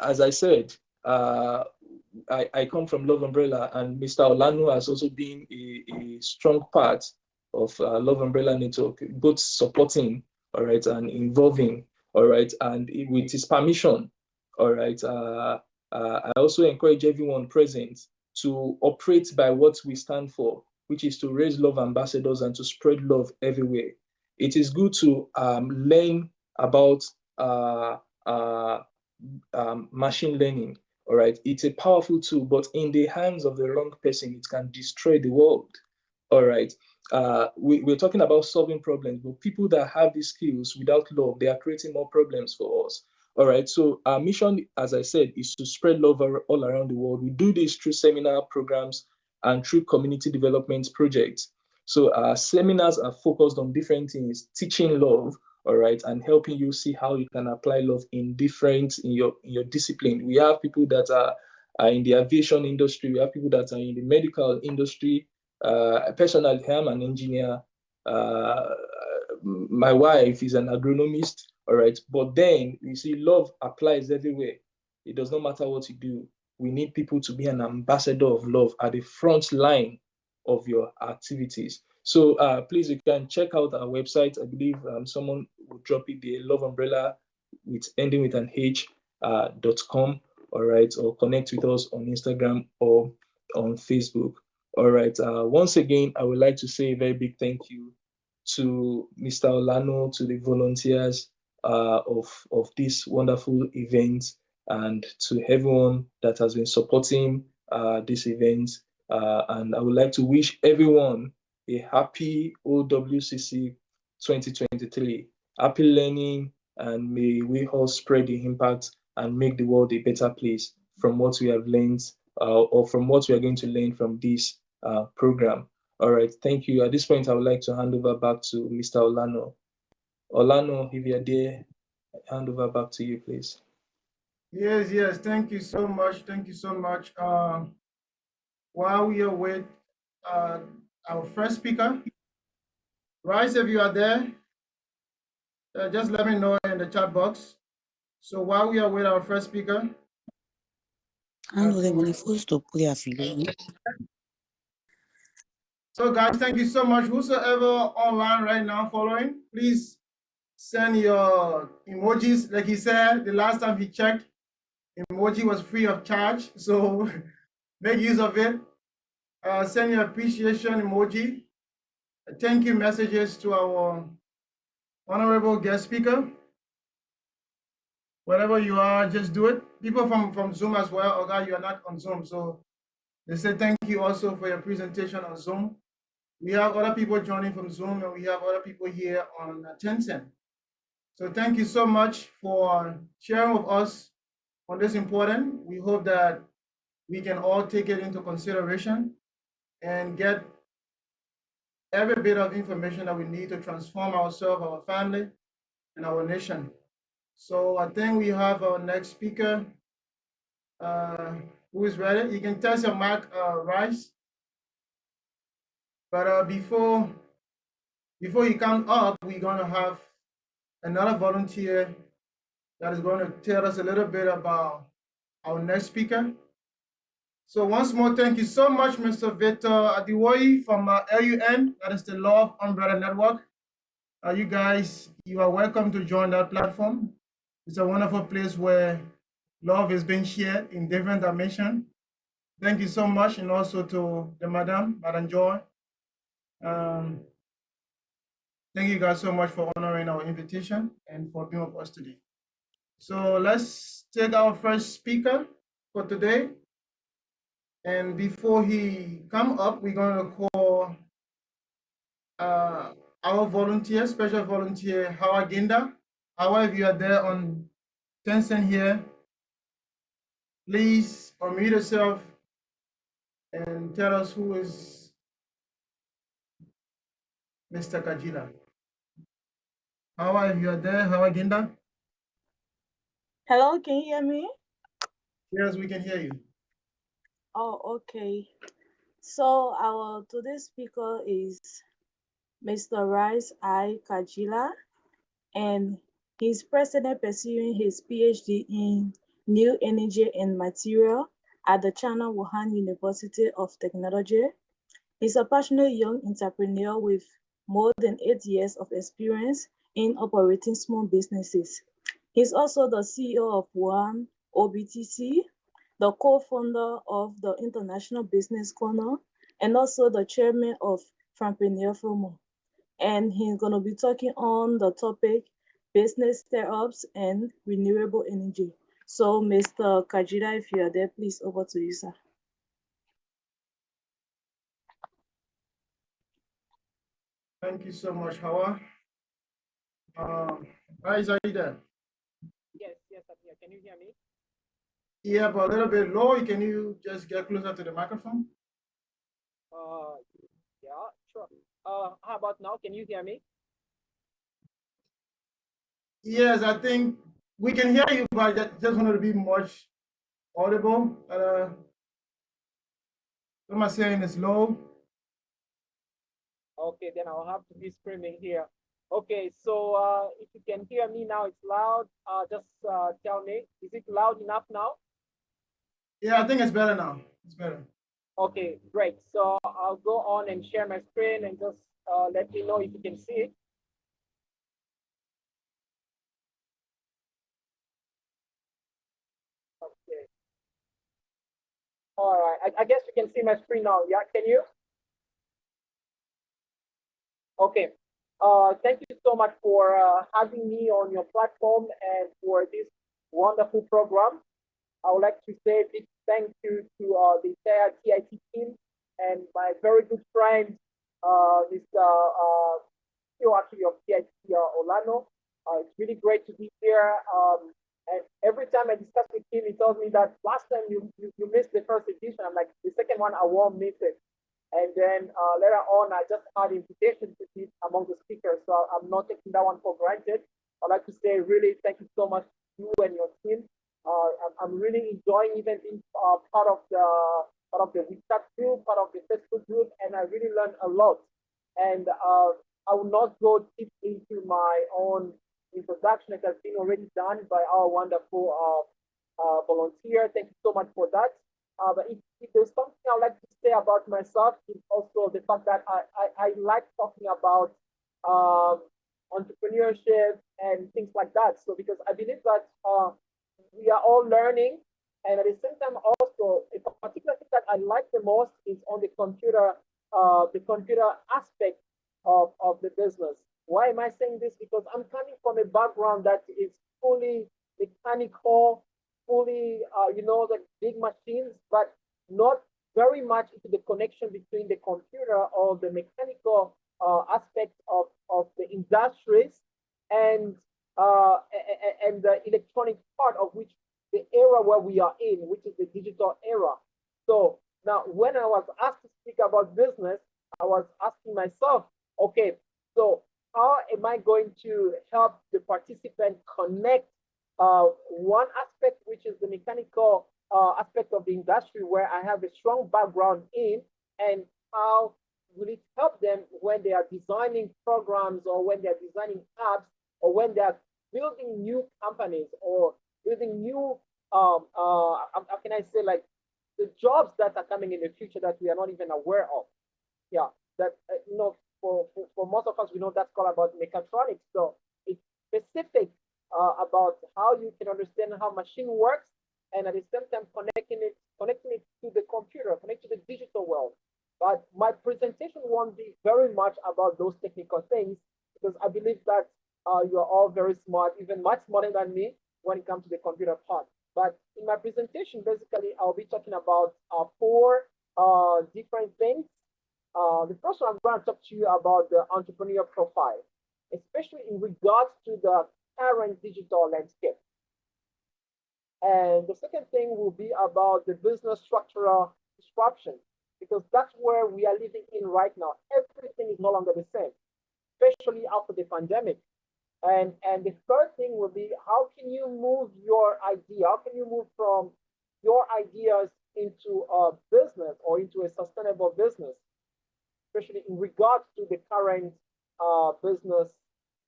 as I said, I come from Love Umbrella, and Mr. Olanu has also been a strong part of Love Umbrella Network, both supporting, all right, and involving, all right, and with his permission, All right. I also encourage everyone present to operate by what we stand for, which is to raise love ambassadors and to spread love everywhere. It is good to learn about machine learning. All right. It's a powerful tool, but in the hands of the wrong person, it can destroy the world. All right. We're talking about solving problems, but people that have these skills without love, they are creating more problems for us. All right. So our mission, as I said, is to spread love all around the world. We do this through seminar programs and through community development projects. So our seminars are focused on different things, teaching love, all right, and helping you see how you can apply love in your discipline. We have people that are in the aviation industry. We have people that are in the medical industry. Personally, I'm an engineer. My wife is an agronomist. All right. But then you see, love applies everywhere. It does not matter what you do. We need people to be an ambassador of love at the front line of your activities. So please, you can check out our website. I believe someone will drop it there, Love Umbrella with ending with an H.com. All right. Or connect with us on Instagram or on Facebook. All right. Once again, I would like to say a very big thank you to Mr. Olano, to the volunteers of this wonderful event, and to everyone that has been supporting this event. And I would like to wish everyone a happy OWCC 2023. Happy learning, and may we all spread the impact and make the world a better place from what we have learned or from what we are going to learn from this program. All right, thank you. At this point, I would like to hand over back to Mr. Olano. Olano, if you're there, hand over back to you, please. Yes, thank you so much. Thank you so much. While we await our first speaker, Rice, if you are there, just let me know in the chat box. So while we await our first speaker, so guys, thank you so much. Whosoever online right now following, please send your emojis. Like he said, the last time he checked, emoji was free of charge. So make use of it. Send your appreciation emoji. Thank you messages to our honorable guest speaker. Wherever you are, just do it. People from Zoom as well. Oh God, you are not on Zoom. So they say thank you also for your presentation on Zoom. We have other people joining from Zoom, and we have other people here on Tencent. So thank you so much for sharing with us on this important. We hope that we can all take it into consideration and get every bit of information that we need to transform ourselves, our family, and our nation. So I think we have our next speaker who is ready. You can test your mic, Rice. But before you come up, we're gonna have another volunteer that is going to tell us a little bit about our next speaker. So once more, thank you so much, Mr. Victor Adewuyi from LUN, that is the Love Umbrella Network. You guys, you are welcome to join that platform. It's a wonderful place where love is being shared in different dimensions. Thank you so much, and also to the Madam Joy. Thank you guys so much for honoring our invitation and for being with us today. So let's take our first speaker for today. And before he come up, we're going to call our volunteer, special volunteer, Hawa Ginda. Hawa, if you are there on Tencent here, please unmute yourself and tell us who is Mr. Kajila. Hawa, if you are there, Hawa Ginda. Hello, can you hear me? Yes, we can hear you. Oh, okay. So our today's speaker is Mr. Rice I Kajila, and he's presently pursuing his PhD in New Energy and Material at the China Wuhan University of Technology. He's a passionate young entrepreneur with more than 8 years of experience in operating small businesses. He's also the CEO of Wuhan OWCC, the co-founder of the International Business Corner, and also the chairman of Entrepreneur Forum. And he's going to be talking on the topic business startups and renewable energy. So, Mr. Kajila, if you are there, please over to you, sir. Thank you so much, Hawa. Guys, are you there? Yes, I'm here. Can you hear me? Yeah, but a little bit low. Can you just get closer to the microphone? Yeah, sure. How about now? Can you hear me? Yes, I think we can hear you, but I just wanted to be much audible. Some are saying it's low. Okay, then I'll have to be screaming here. Okay, so if you can hear me now, it's loud. Just tell me, is it loud enough now? Yeah, I think it's better now. It's better. Okay, great. So I'll go on and share my screen and just let me know if you can see it. Okay. All right, I guess you can see my screen now. Yeah, can you? Okay. Thank you so much for having me on your platform and for this wonderful program. I would like to say a big thank you to the entire TIT team and my very good friend, Mr. CEO actually of TIT, Olano. It's really great to be here. And every time I discuss with him, he tells me that last time you missed the first edition. I'm like, the second one, I won't miss it. And then later on, I just had invitation to be among the speakers. So I'm not taking that one for granted. I'd like to say really thank you so much to you and your team. I'm really enjoying even being part of the WeChat group, part of the Facebook group, and I really learned a lot. And I will not go deep into my own introduction. It has been already done by our wonderful volunteer. Thank you so much for that. But if there's something I'd like to say about myself, it's also the fact that I like talking about entrepreneurship and things like that. So because I believe that we are all learning, and at the same time also a particular thing that I like the most is on the computer aspect of the business. Why am I saying this? Because I'm coming from a background that is fully mechanical, fully the big machines, but not very much into the connection between the computer or the mechanical aspect of the industries and the electronic part of which the era where we are in, which is the digital era. So now when I was asked to speak about business, I was asking myself, okay, so how am I going to help the participant connect one aspect, which is the mechanical aspect of the industry where I have a strong background in, and how will it help them when they are designing programs or when they're designing apps or when they're building new companies or building new, how can I say, like the jobs that are coming in the future that we are not even aware of. Yeah, that, for most of us, we know that's called about mechatronics. So it's specific about how you can understand how machine works, and at the same time connecting it to the computer, connect to the digital world. But my presentation won't be very much about those technical things because I believe that you are all very smart, even much smarter than me when it comes to the computer part. But in my presentation, basically, I'll be talking about four different things. The first one, I'm going to talk to you about the entrepreneur profile, especially in regards to the current digital landscape. And the second thing will be about the business structural disruption, because that's where we are living in right now. Everything is no longer the same, especially after the pandemic. And the third thing will be, how can you move your idea? How can you move from your ideas into a business or into a sustainable business, especially in regards to the current business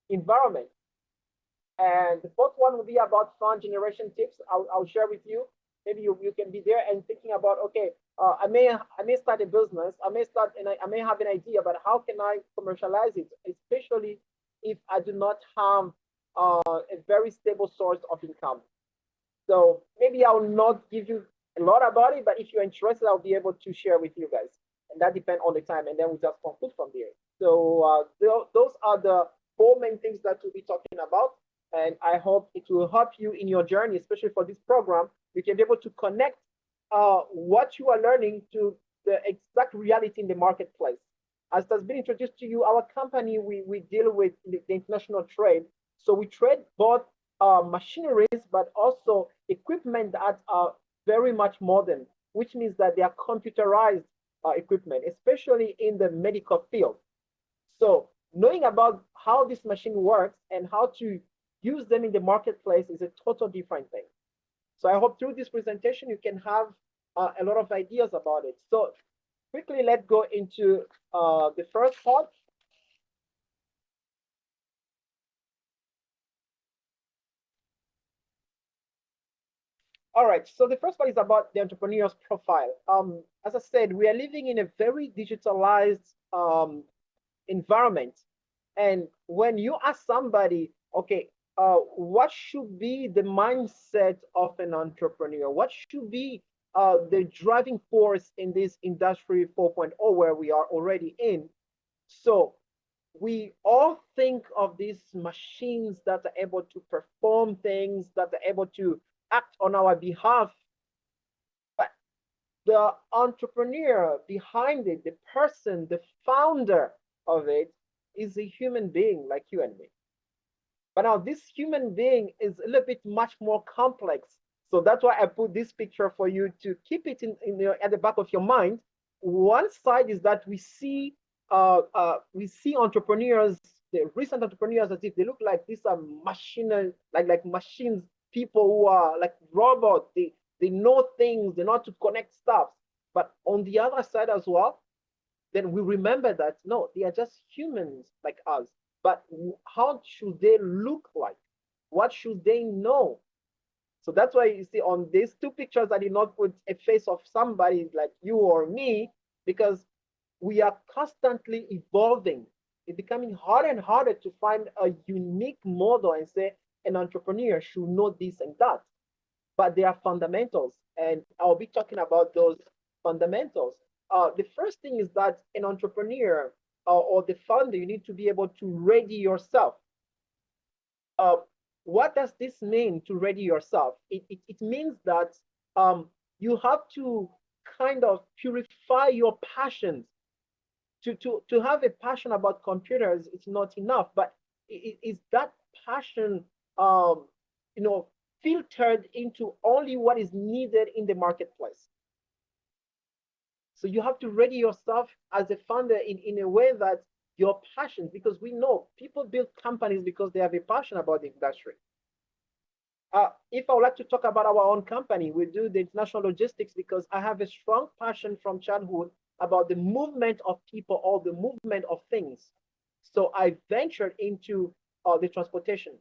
environment? And the fourth one will be about fund generation tips. I'll share with you. Maybe you can be there and thinking about, okay, I may start a business, I may have an idea, but how can I commercialize it, especially if I do not have a very stable source of income. So maybe I'll not give you a lot about it, but if you're interested, I'll be able to share with you guys. And that depends on the time, and then we just conclude from there. So those are the four main things that we'll be talking about. And I hope it will help you in your journey, especially for this program. You can be able to connect what you are learning to the exact reality in the marketplace. As has been introduced to you, our company, we deal with the international trade. So we trade both machineries, but also equipment that are very much modern, which means that they are computerized equipment, especially in the medical field. So knowing about how this machine works and how to use them in the marketplace is a total different thing. So I hope through this presentation, you can have a lot of ideas about it. So quickly, let's go into the first part. All right, so the first part is about the entrepreneur's profile. As I said, we are living in a very digitalized environment. And when you ask somebody, okay, what should be the mindset of an entrepreneur? What should be the driving force in this industry 4.0 where we are already in? So we all think of these machines that are able to perform things, that are able to act on our behalf. But the entrepreneur behind it, the person, the founder of it, is a human being like you and me. But now this human being is a little bit much more complex. So that's why I put this picture for you to keep it at the back of your mind. One side is that we see entrepreneurs, the recent entrepreneurs, as if they look like these are like machines, people who are like robots. They know things, they know how to connect stuff. But on the other side as well, then we remember that no, they are just humans like us. But how should they look like? What should they know? So that's why you see on these two pictures, I did not put a face of somebody like you or me, because we are constantly evolving. It's becoming harder and harder to find a unique model and say an entrepreneur should know this and that. But there are fundamentals, and I'll be talking about those fundamentals. The first thing is that an entrepreneur or the founder, you need to be able to ready yourself. What does this mean to ready yourself? It means that you have to kind of purify your passions. To have a passion about computers, it's not enough, but is that passion filtered into only what is needed in the marketplace? So you have to ready yourself as a founder in a way that your passion, because we know people build companies because they have a passion about the industry. If I would like to talk about our own company, we do the international logistics because I have a strong passion from childhood about the movement of people or the movement of things. So I ventured into the transportation.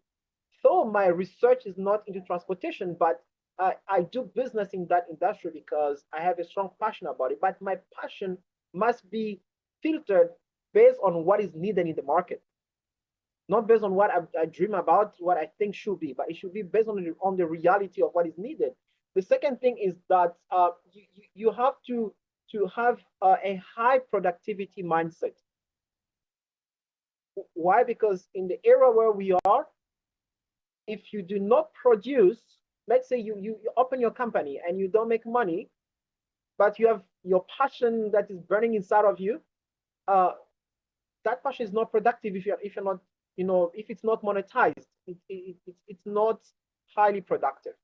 So my research is not into transportation, but I do business in that industry because I have a strong passion about it. But my passion must be filtered based on what is needed in the market, not based on what I dream about, what I think should be, but it should be based on the reality of what is needed. The second thing is that you have to have a high productivity mindset. Why? Because in the era where we are, if you do not produce, let's say you open your company and you don't make money, but you have your passion that is burning inside of you, that passion is not productive if you're not, if it's not monetized. It's not highly productive.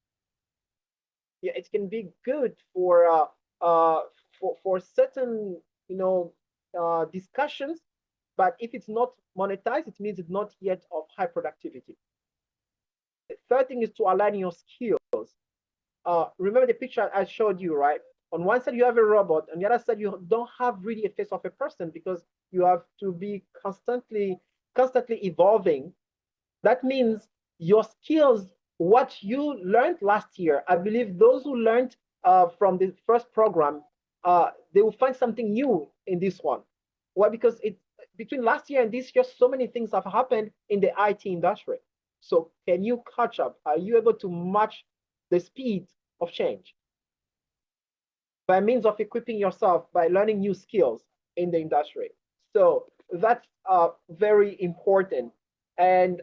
Yeah, it can be good for certain discussions, but if it's not monetized, it means it's not yet of high productivity. The third thing is to align your skills. Remember the picture I showed you, right? On one side you have a robot, on the other side you don't have really a face of a person because you have to be constantly evolving. That means your skills, what you learned last year, I believe those who learned from the first program, they will find something new in this one. Why? Because between last year and this year, so many things have happened in the IT industry. So can you catch up? Are you able to match the speed of change by means of equipping yourself by learning new skills in the industry. So that's very important. And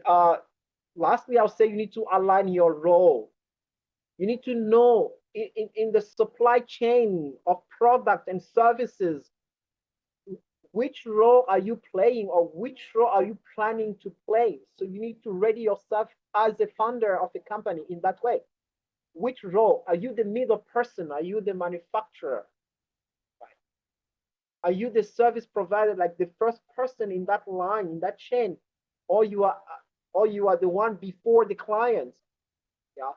lastly, I'll say you need to align your role. You need to know in the supply chain of product and services, which role are you playing or which role are you planning to play? So you need to ready yourself as a founder of a company in that way. Which role? Are you the middle person? Are you the manufacturer? Are you the service provider, like the first person in that line, in that chain? Or you are the one before the client? Yeah.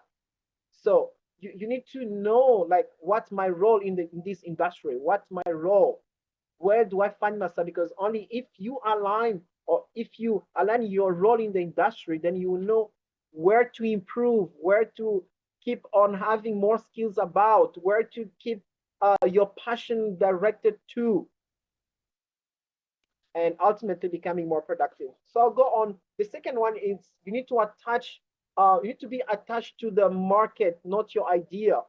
So you need to know, like, what's my role in this industry? What's my role? Where do I find myself? Because only if you align, or if you align your role in the industry, then you will know where to improve, where to keep on having more skills about, where to keep your passion directed to, and ultimately becoming more productive. So I'll go on. The second one is you need to attach, you need to be attached to the market, not your idea.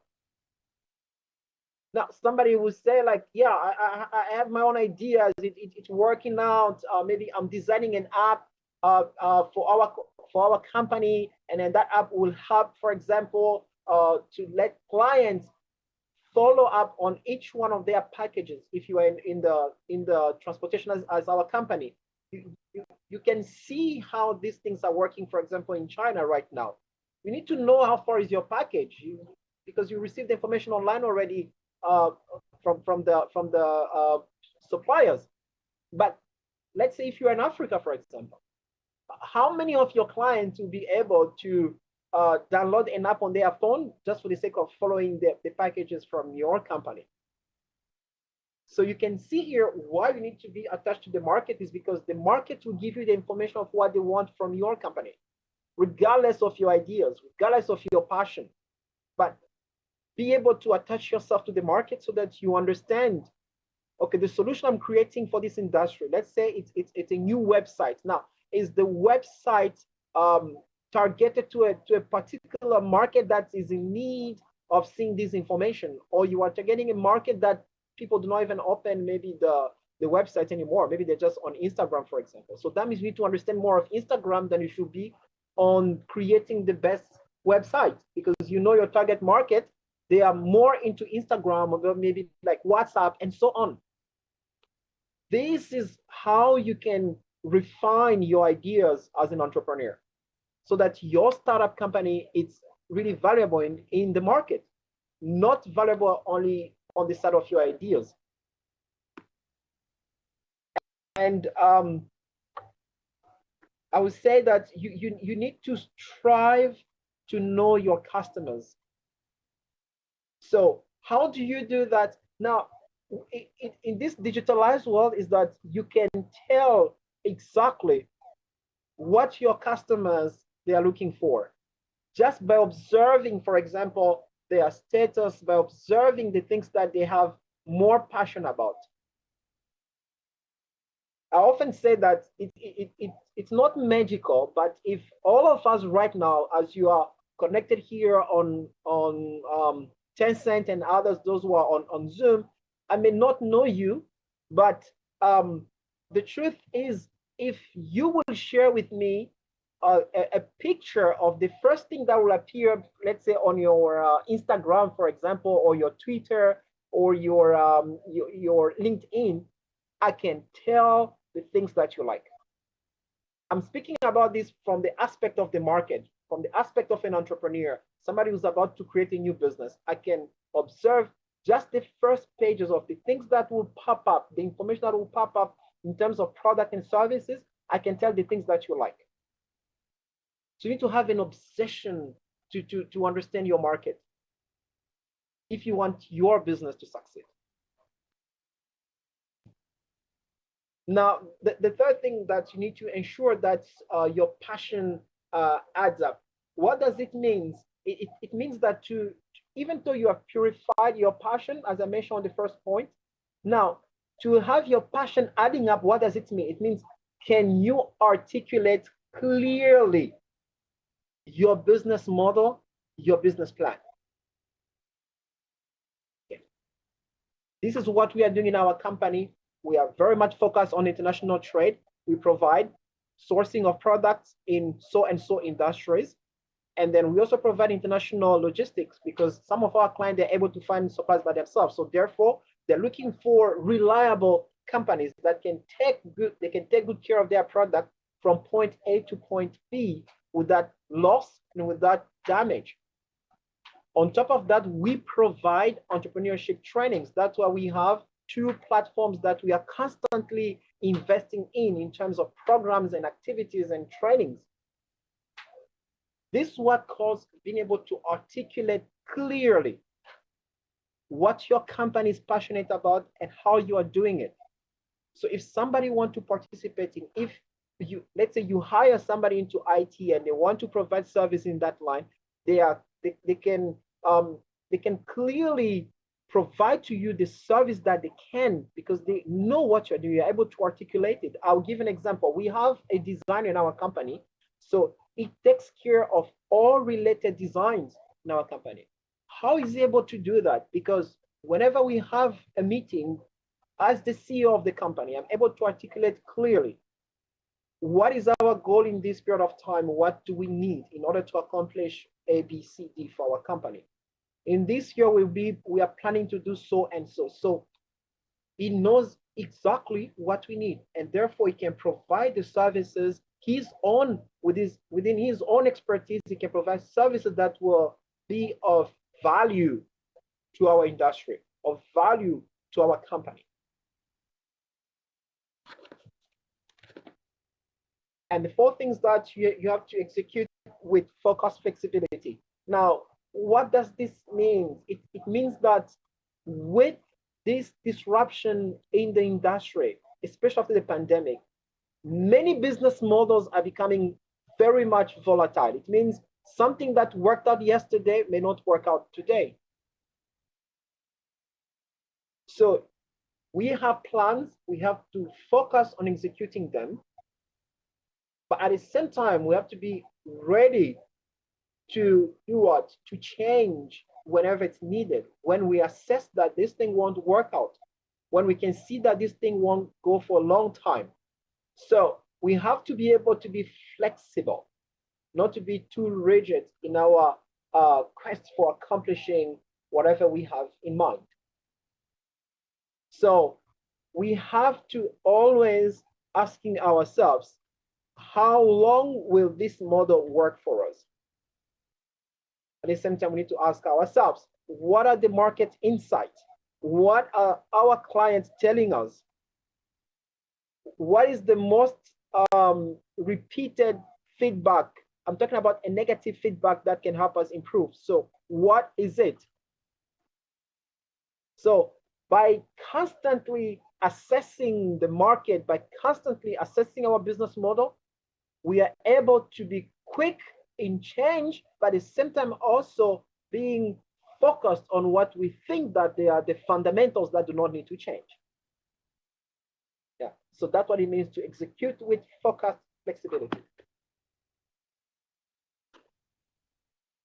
Now, somebody will say, like, yeah, I have my own ideas. It's working out. Maybe I'm designing an app for our company, and then that app will help, for example, to let clients follow up on each one of their packages. If you are in the transportation as our company, you can see how these things are working. For example, in China right now, you need to know how far is your package, because you received the information online already from the suppliers. But let's say if you're in Africa, for example, how many of your clients will be able to download an app on their phone just for the sake of following the packages from your company? So you can see here why you need to be attached to the market is because the market will give you the information of what they want from your company, regardless of your ideas, regardless of your passion. But be able to attach yourself to the market so that you understand, okay, the solution I'm creating for this industry, let's say it's a new website. Now, is the website targeted to a particular market that is in need of seeing this information, or you are targeting a market that people do not even open maybe the website anymore? Maybe they're just on Instagram, for example. So that means you need to understand more of Instagram than you should be on creating the best website, because you know your target market, they are more into Instagram or maybe like WhatsApp and so on. This is how you can refine your ideas as an entrepreneur so that your startup company is really valuable in the market, not valuable only on the side of your ideas. And I would say that you need to strive to know your customers. So how do you do that? Now, in this digitalized world, is that you can tell exactly what your customers they are looking for just by observing, for example, their status, by observing the things that they have more passion about. I often say that it's not magical, but if all of us right now, as you are connected here on Tencent and others, those who are on Zoom, I may not know you, but the truth is, if you will share with me a picture of the first thing that will appear, let's say on your Instagram, for example, or your Twitter, or your LinkedIn, I can tell the things that you like. I'm speaking about this from the aspect of the market, from the aspect of an entrepreneur, somebody who's about to create a new business. I can observe just the first pages of the things that will pop up, the information that will pop up in terms of product and services. I can tell the things that you like. So you need to have an obsession to understand your market if you want your business to succeed. Now, the third thing that you need to ensure that your passion adds up. What does it mean? It means that even though you have purified your passion, as I mentioned on the first point, now to have your passion adding up, what does it mean? It means, can you articulate clearly your business model, your business plan? This is what we are doing in our company. We are very much focused on international trade. We provide sourcing of products in so and so industries. And then we also provide international logistics because some of our clients, they're able to find supplies by themselves. So therefore, they're looking for reliable companies that can take good care of their product from point A to point B without loss and without damage. On top of that, we provide entrepreneurship trainings. That's why we have 2 platforms that we are constantly investing in terms of programs and activities and trainings. This is what calls being able to articulate clearly what your company is passionate about and how you are doing it. So if somebody wants to participate in, if you, let's say you hire somebody into IT and they want to provide service in that line, they can clearly provide to you the service that they can because they know what you're doing. You're able to articulate it. I'll give an example. We have a designer in our company. So it takes care of all related designs in our company. How is he able to do that? Because whenever we have a meeting, as the CEO of the company, I'm able to articulate clearly what is our goal in this period of time? What do we need in order to accomplish A, B, C, D for our company? In this year, we are planning to do so and so. So he knows exactly what we need, and therefore he can provide the services within his own expertise. He can provide services that will be of value to our industry, of value to our company. And the 4 things that you have to execute with focus flexibility. Now, what does this mean? It means that with this disruption in the industry, especially after the pandemic, many business models are becoming very much volatile. It means something that worked out yesterday may not work out today. So we have plans, we have to focus on executing them. But at the same time, we have to be ready to do what? To change whenever it's needed. When we assess that this thing won't work out, when we can see that this thing won't go for a long time. So we have to be able to be flexible, not to be too rigid in our quest for accomplishing whatever we have in mind. So we have to always asking ourselves, how long will this model work for us? At the same time, we need to ask ourselves, what are the market insights? What are our clients telling us? What is the most repeated feedback? I'm talking about a negative feedback that can help us improve. So what is it? So by constantly assessing the market, by constantly assessing our business model, we are able to be quick in change, but at the same time also being focused on what we think that they are the fundamentals that do not need to change. Yeah, so that's what it means to execute with focused flexibility.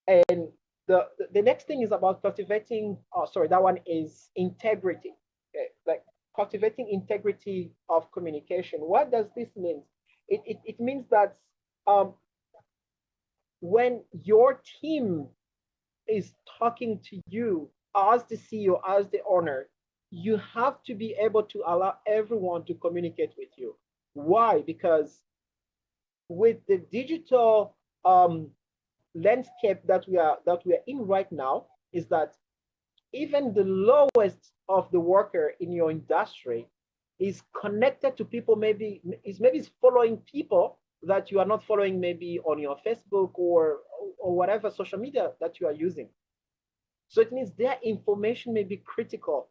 And the next thing is about cultivating, that one is integrity. Okay? Like cultivating integrity of communication. What does this mean? It means that when your team is talking to you as the CEO, as the owner, you have to be able to allow everyone to communicate with you. Why? Because with the digital landscape that we are in right now, is that even the lowest of the worker in your industry is connected to people, maybe is following people that you are not following, maybe on your Facebook or whatever social media that you are using. So it means their information may be critical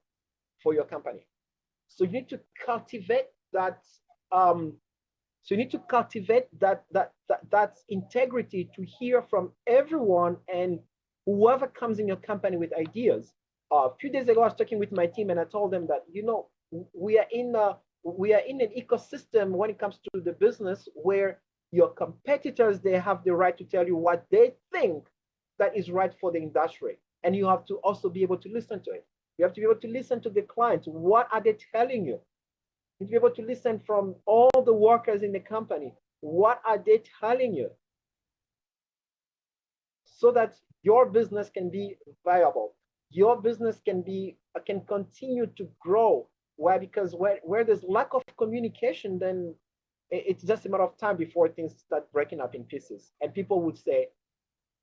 for your company. So you need to cultivate that. So you need to cultivate that integrity to hear from everyone and whoever comes in your company with ideas. A few days ago, I was talking with my team and I told them that, you know, we are in an ecosystem when it comes to the business where your competitors, they have the right to tell you what they think that is right for the industry. And you have to also be able to listen to it. You have to be able to listen to the clients. What are they telling you? You have to be able to listen from all the workers in the company. What are they telling you? So that your business can be viable. Your business can continue to grow. Why? Because where there's lack of communication, then it's just a matter of time before things start breaking up in pieces. And people would say,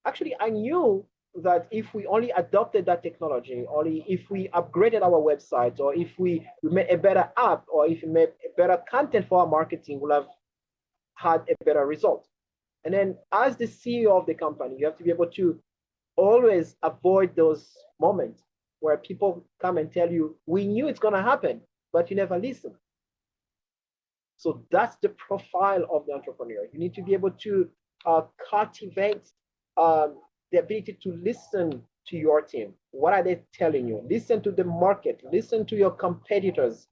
actually, I knew that if we only adopted that technology, only if we upgraded our website, or if we made a better app, or if we made a better content for our marketing, we'll have had a better result. And then as the CEO of the company, you have to be able to always avoid those moments where people come and tell you, we knew it's going to happen, but you never listen. So that's the profile of the entrepreneur. You need to be able to cultivate the ability to listen to your team. What are they telling you? Listen to the market, listen to your competitors,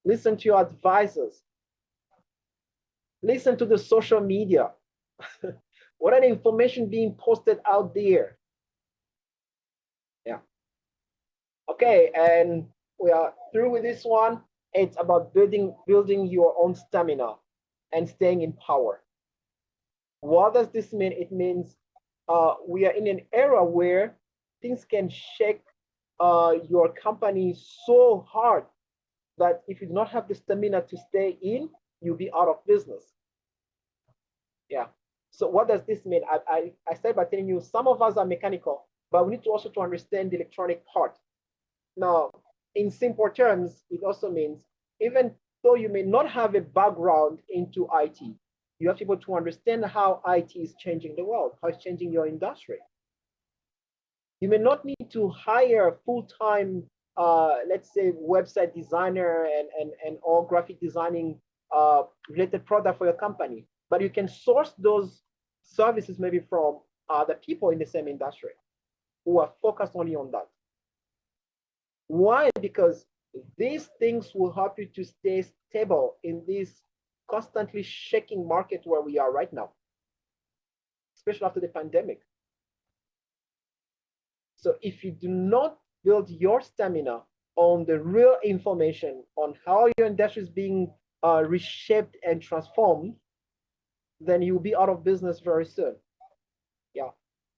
listen to your advisors, listen to the social media. What are the information being posted out there? Yeah. Okay, and we are through with this one. It's about building your own stamina and staying in power. What does this mean? It means we are in an era where things can shake your company so hard that if you do not have the stamina to stay in, you'll be out of business. Yeah. So what does this mean? I started by telling you some of us are mechanical, but we need to also to understand the electronic part. Now, in simple terms, it also means even though you may not have a background into IT, you have to be able to understand how IT is changing the world, how it's changing your industry. You may not need to hire a full-time, let's say, website designer and all graphic designing related product for your company, but you can source those services maybe from other people in the same industry who are focused only on that. Why? Because these things will help you to stay stable in this constantly shaking market where we are right now, especially after the pandemic. So if you do not build your stamina on the real information on how your industry is being reshaped and transformed, then you'll be out of business very soon. Yeah.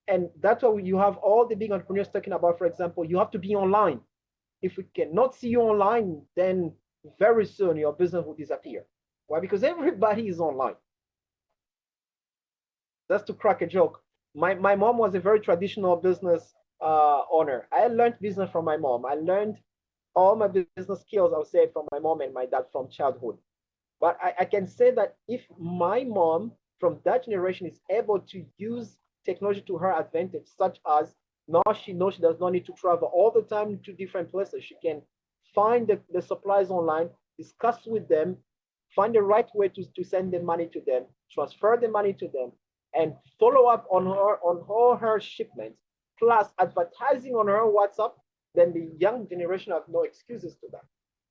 And that's why you have all the big entrepreneurs talking about, for example, you have to be online. If we cannot see you online, then very soon your business will disappear. Why? Because everybody is online. That's to crack a joke. My mom was a very traditional business owner. I learned business from my mom. I learned all my business skills, I would say, from my mom and my dad from childhood. But I can say that if my mom from that generation is able to use technology to her advantage, such as now she knows she does not need to travel all the time to different places. She can find the suppliers online, discuss with them, find the right way to send the money to them, transfer the money to them, and follow up on all her shipments, plus advertising on her WhatsApp, then the young generation have no excuses to that.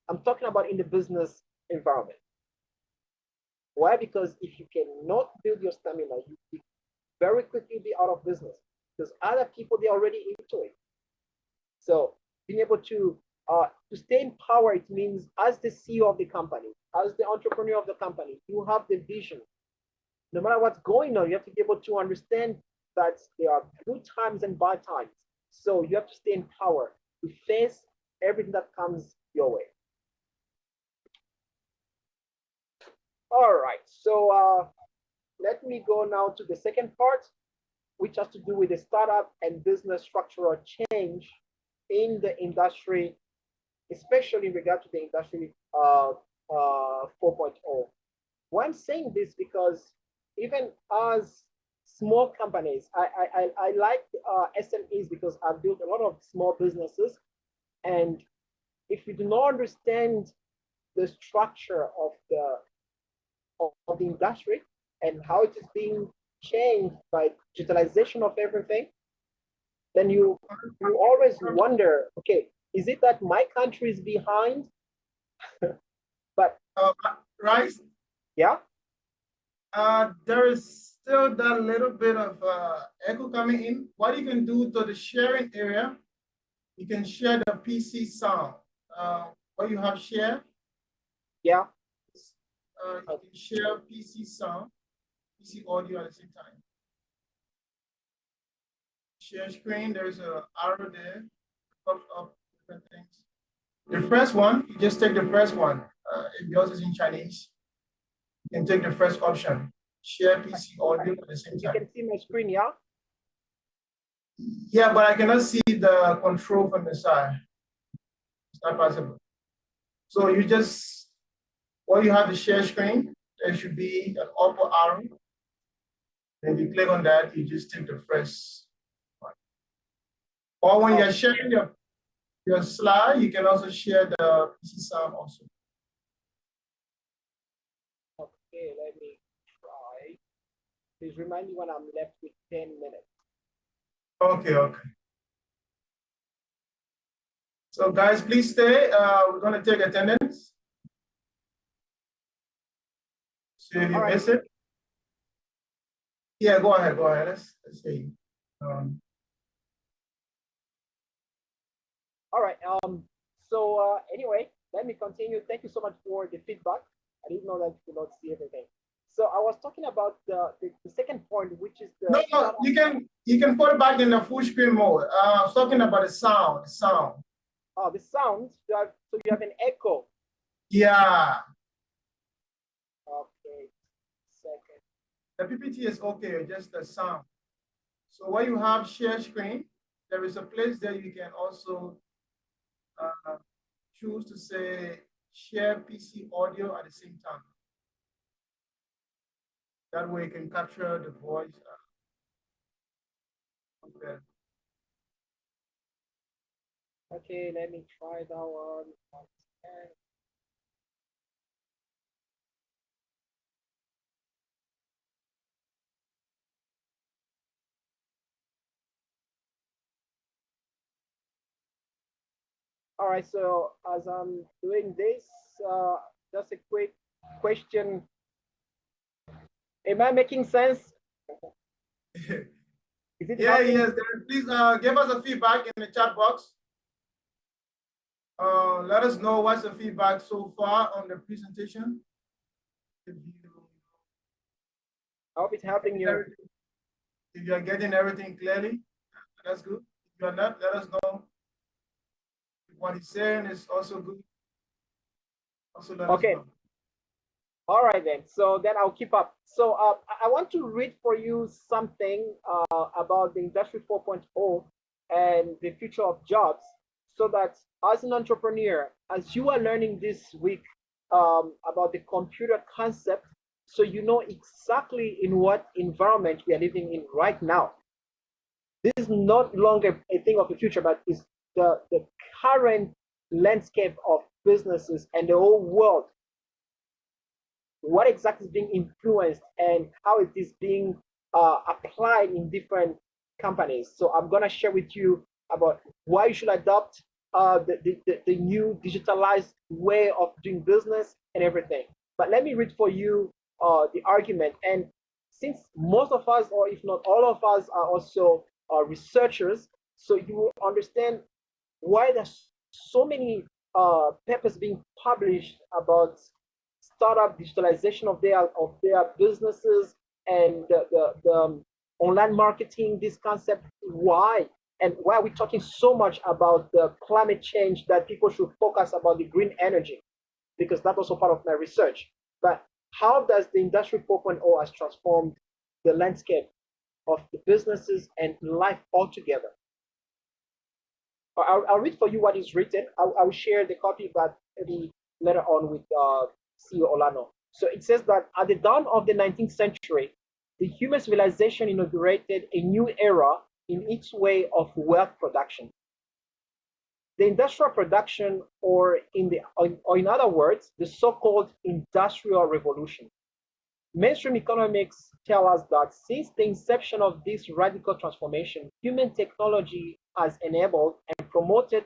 I'm talking about in the business environment. Why? Because if you cannot build your stamina, you will very quickly be out of business because other people, they're already into it. So being able to stay in power, it means as the CEO of the company, as the entrepreneur of the company, you have the vision. No matter what's going on, you have to be able to understand that there are good times and bad times. So you have to stay in power to face everything that comes your way. All right, so let me go now to the second part, which has to do with the startup and business structural change in the industry, especially in regard to the industry 4.0. Why I'm saying this because even as small companies, I like SMEs because I've built a lot of small businesses, and if you do not understand the structure of the industry and how it is being changed by digitalization of everything, then you always wonder, okay, is it that my country is behind? But Rice? Yeah. There is still that little bit of echo coming in. What you can do to the sharing area, You can share the PC sound. What you have share? Yeah. You can share PC sound, PC audio at the same time. Share screen, there's an arrow there, pops up different things. The first one, you just take the first one. If yours is in Chinese, you can take the first option. Share PC audio at the same time. You can see my screen, yeah? Yeah, but I cannot see the control from the side. It's not possible. So you just, while you have the share screen, there should be an upper arrow. Then you click on that, you just take the first one. Or when you're sharing your slide, you can also share the PC sound also. Okay, let me try. Please remind me when I'm left with 10 minutes. Okay, okay. So guys, please stay. We're gonna take attendance. So if you miss it, yeah, go ahead, go ahead. Let's see. All right. Anyway, let me continue. Thank you so much for the feedback. I didn't know that you could not see everything. So I was talking about the second point, which is the no, you can put it back in the full screen mode. I was talking about the sound. Oh, the sound. So you have an echo. Yeah. Okay. Second. The PPT is okay, just the sound. So when you have share screen, there is a place there you can also choose to say share PC audio at the same time. That way you can capture the voice. Okay. Okay, let me try that one. All right, so as I'm doing this, just a quick question. Am I making sense? Is it happening? Yes. Please give us a feedback in the chat box. Let us know what's the feedback so far on the presentation. I hope it's helping you. If you're getting everything clearly, that's good. If you're not, let us know. If what he's saying is also good. Also let us know. All right then. So then I'll keep up. So I want to read for you something about the Industry 4.0 and the future of jobs, so that as an entrepreneur, as you are learning this week about the computer concept, so you know exactly in what environment we are living in right now. This is not longer a thing of the future, but is the current landscape of businesses and the whole world. What exactly is being influenced and how it is being applied in different companies. So I'm going to share with you about why you should adopt the new digitalized way of doing business and everything. But let me read for you the argument. And since most of us, or if not all of us, are also researchers, so you will understand why there's so many papers being published about startup digitalization of their businesses and the online marketing, this concept. Why? And why are we talking so much about the climate change, that people should focus about the green energy? Because that's also part of my research. But how does the Industry 4.0 has transformed the landscape of the businesses and life altogether? I'll read for you what is written. I'll share the copy, but maybe later on with CEO Olano. So it says that at the dawn of the 19th century, the human civilization inaugurated a new era in its way of wealth production. The industrial production, or in other words, the so-called Industrial Revolution. Mainstream economics tell us that since the inception of this radical transformation, human technology has enabled and promoted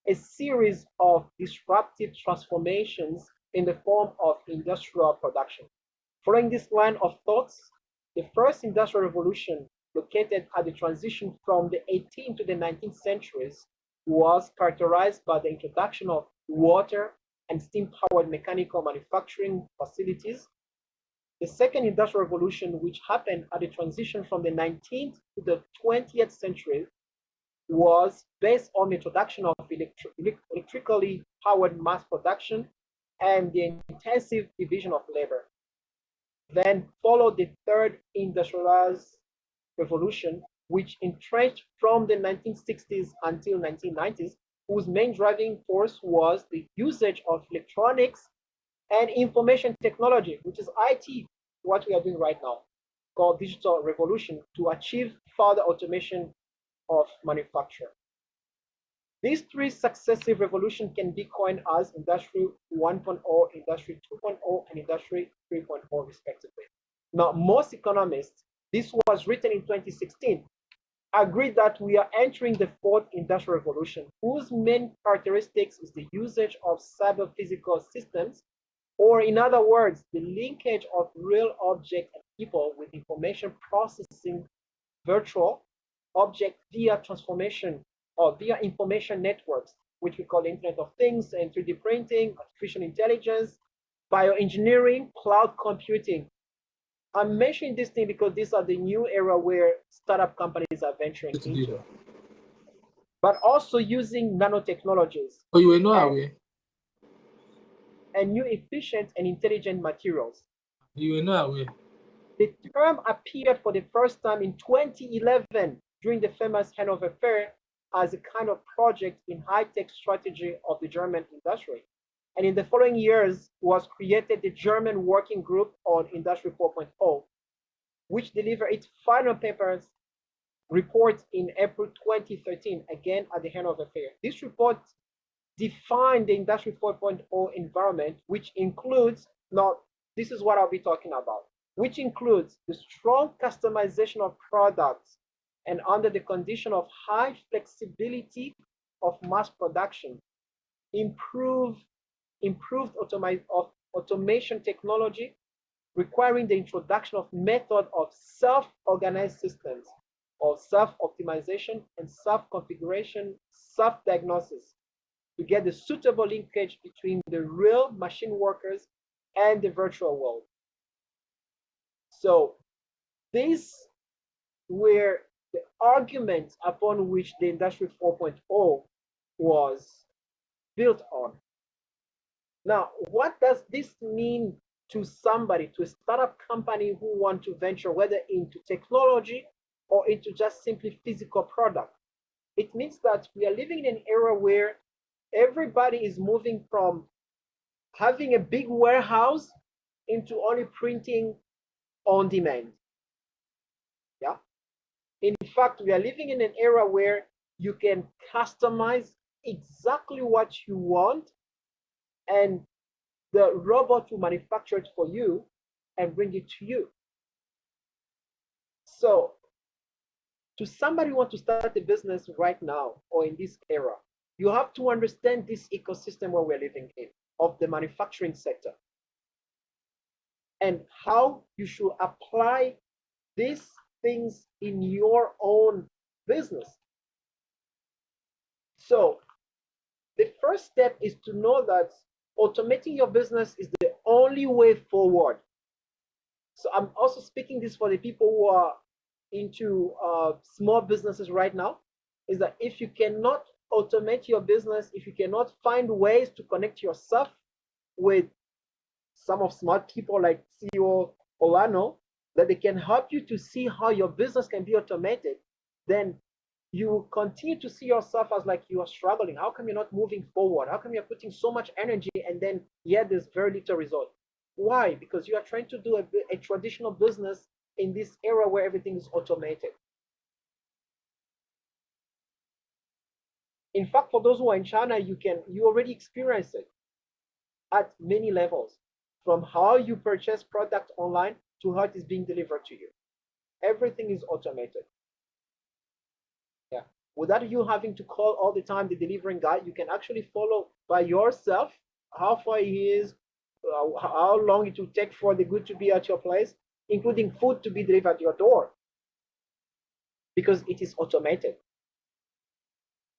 a series of disruptive transformations in the form of industrial production. Following this line of thoughts, the first industrial revolution, located at the transition from the 18th to the 19th centuries, was characterized by the introduction of water and steam-powered mechanical manufacturing facilities. The second industrial revolution, which happened at the transition from the 19th to the 20th century, was based on the introduction of electrically powered mass production and the intensive division of labor. Then followed the third industrialized revolution, which entrenched from the 1960s until 1990s, whose main driving force was the usage of electronics and information technology, which is IT, what we are doing right now, called digital revolution, to achieve further automation of manufacture. These three successive revolutions can be coined as Industry 1.0, Industry 2.0, and Industry 3.0, respectively. Now, most economists, this was written in 2016, agree that we are entering the fourth industrial revolution, whose main characteristics is the usage of cyber-physical systems, or in other words, the linkage of real objects and people with information processing virtual object via transformation or via information networks, which we call the Internet of Things, and 3D printing, artificial intelligence, bioengineering, cloud computing. I'm mentioning this thing because these are the new era where startup companies are venturing into. But also using nanotechnologies. Oh, you were not aware? And new efficient and intelligent materials. You were not aware? The term appeared for the first time in 2011 during the famous Hanover Fair as a kind of project in high-tech strategy of the German industry. And in the following years was created the German Working Group on Industry 4.0, which delivered its final report in April 2013, again at the Hanover Fair. This report defined the Industry 4.0 environment, which includes, now this is what I'll be talking about, which includes the strong customization of products and under the condition of high flexibility of mass production, improved automation technology, requiring the introduction of method of self-organized systems or self-optimization and self-configuration, self-diagnosis to get the suitable linkage between the real machine workers and the virtual world. So these were the arguments upon which the Industry 4.0 was built on. Now, what does this mean to somebody, to a startup company who want to venture whether into technology or into just simply physical product? It means that we are living in an era where everybody is moving from having a big warehouse into only printing on demand. Yeah. In fact, we are living in an era where you can customize exactly what you want, and the robot will manufacture it for you and bring it to you. So, to somebody who wants to start a business right now or in this era, you have to understand this ecosystem where we're living in of the manufacturing sector and how you should apply these things in your own business. So the first step is to know that automating your business is the only way forward. So I'm also speaking this for the people who are into small businesses right now, is that if you cannot automate your business, if you cannot find ways to connect yourself with some of smart people like CEO Olano, that they can help you to see how your business can be automated, then you will continue to see yourself as like you are struggling. How come you're not moving forward? How come you're putting so much energy and then yet there's very little result? Why? Because you are trying to do a traditional business in this era where everything is automated. In fact, for those who are in China, you already experience it at many levels, from how you purchase product online to how it is being delivered to you. Everything is automated. Yeah. Without you having to call all the time the delivering guy, you can actually follow by yourself how far he is, how long it will take for the good to be at your place, including food to be delivered at your door, because it is automated.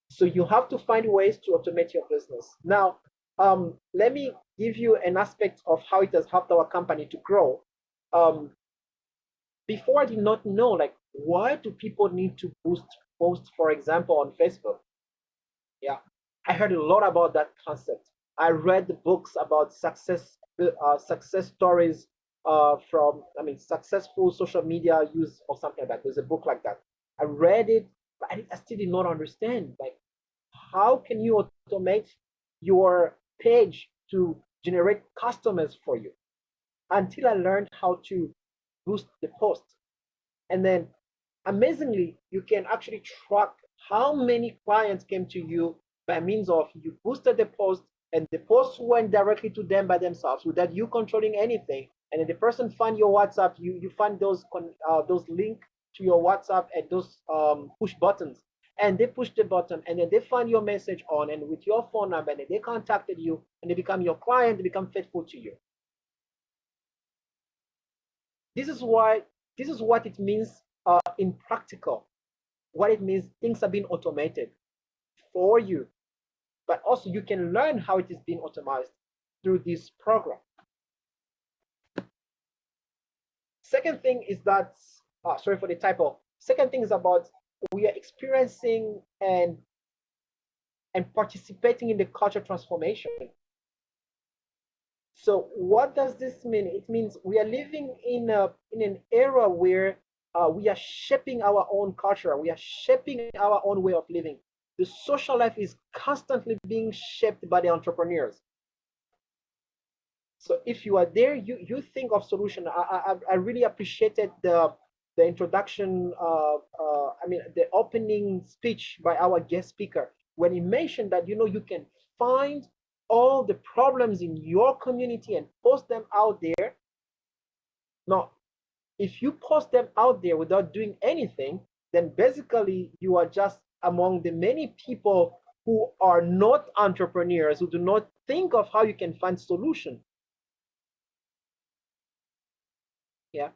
So you have to find ways to automate your business. Now, let me give you an aspect of how it has helped our company to grow. Before, I did not know, like, why do people need to post, for example, on Facebook? Yeah, I heard a lot about that concept. I read the books about success stories from, successful social media use or something like that. There's a book like that. I read it, but I still did not understand, like, how can you automate your page to generate customers for you? Until I learned how to boost the post. And then amazingly, you can actually track how many clients came to you by means of you boosted the post, and the post went directly to them by themselves without you controlling anything. And then the person find your WhatsApp, you find those link to your WhatsApp and those push buttons, and they push the button, and then they find your message on, and with your phone number, and they contacted you, and they become your client, they become faithful to you. This is what it means in practical. What it means, things are being automated for you, but also you can learn how it is being automated through this program. Second thing is that, sorry for the typo. Second thing is about, we are experiencing and participating in the culture transformation. So what does this mean? It means we are living in an era where we are shaping our own culture. We are shaping our own way of living. The social life is constantly being shaped by the entrepreneurs. So if you are there, you think of solution. I really appreciated the introduction, the opening speech by our guest speaker, when he mentioned that, you can find all the problems in your community and post them out there. Now, if you post them out there without doing anything, then basically you are just among the many people who are not entrepreneurs, who do not think of how you can find solution. Yeah.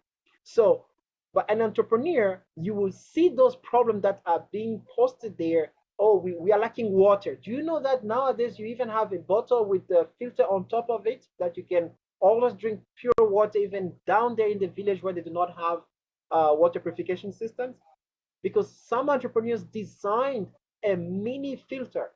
So, but an entrepreneur, you will see those problems that are being posted there. Oh, we are lacking water. Do you know that nowadays you even have a bottle with the filter on top of it, that you can always drink pure water, even down there in the village where they do not have water purification systems? Because some entrepreneurs designed a mini filter.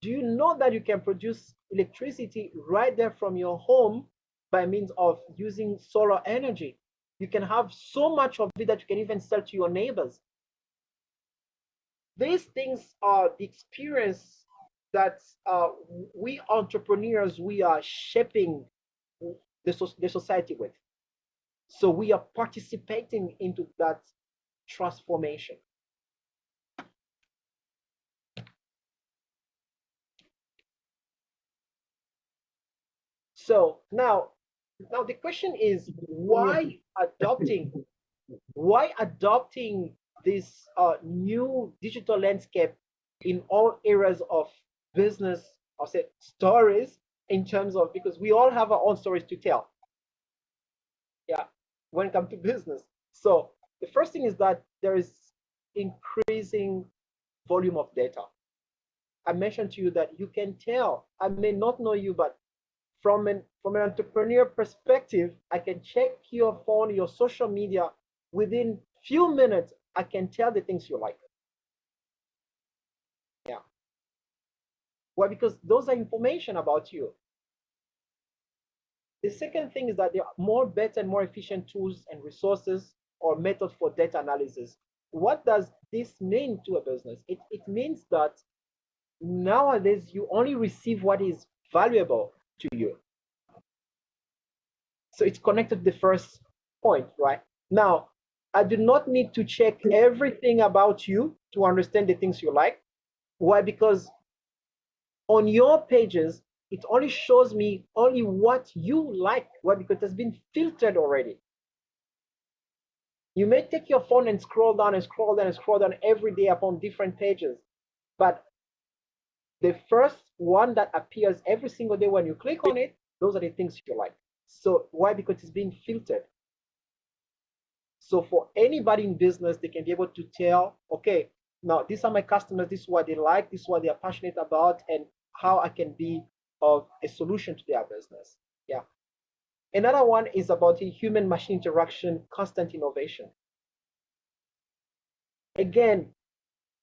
Do you know that you can produce electricity right there from your home by means of using solar energy? You can have so much of it that you can even sell to your neighbors. These things are the experience that we entrepreneurs, we are shaping the society with. So we are participating into that transformation. So now the question is, why adopting this new digital landscape in all areas of business, or say stories, in terms of, because we all have our own stories to tell. Yeah, when it comes to business. So the first thing is that there is increasing volume of data. I mentioned to you that you can tell, I may not know you, but from an entrepreneur perspective, I can check your phone, your social media. Within few minutes, I can tell the things you like. Yeah. Well, because those are information about you. The second thing is that there are more better and more efficient tools and resources or methods for data analysis. What does this mean to a business? It means that nowadays you only receive what is valuable to you. So it's connected to the first point, right? Now, I do not need to check everything about you to understand the things you like. Why? Because on your pages, it only shows me only what you like. Why? Because it has been filtered already. You may take your phone and scroll down and scroll down and scroll down every day upon different pages, but the first one that appears every single day when you click on it, those are the things you like. So why? Because it's being filtered. So for anybody in business, they can be able to tell, okay, now these are my customers, this is what they like, this is what they are passionate about, and how I can be of a solution to their business. Yeah. Another one is about the human machine interaction, constant innovation. Again,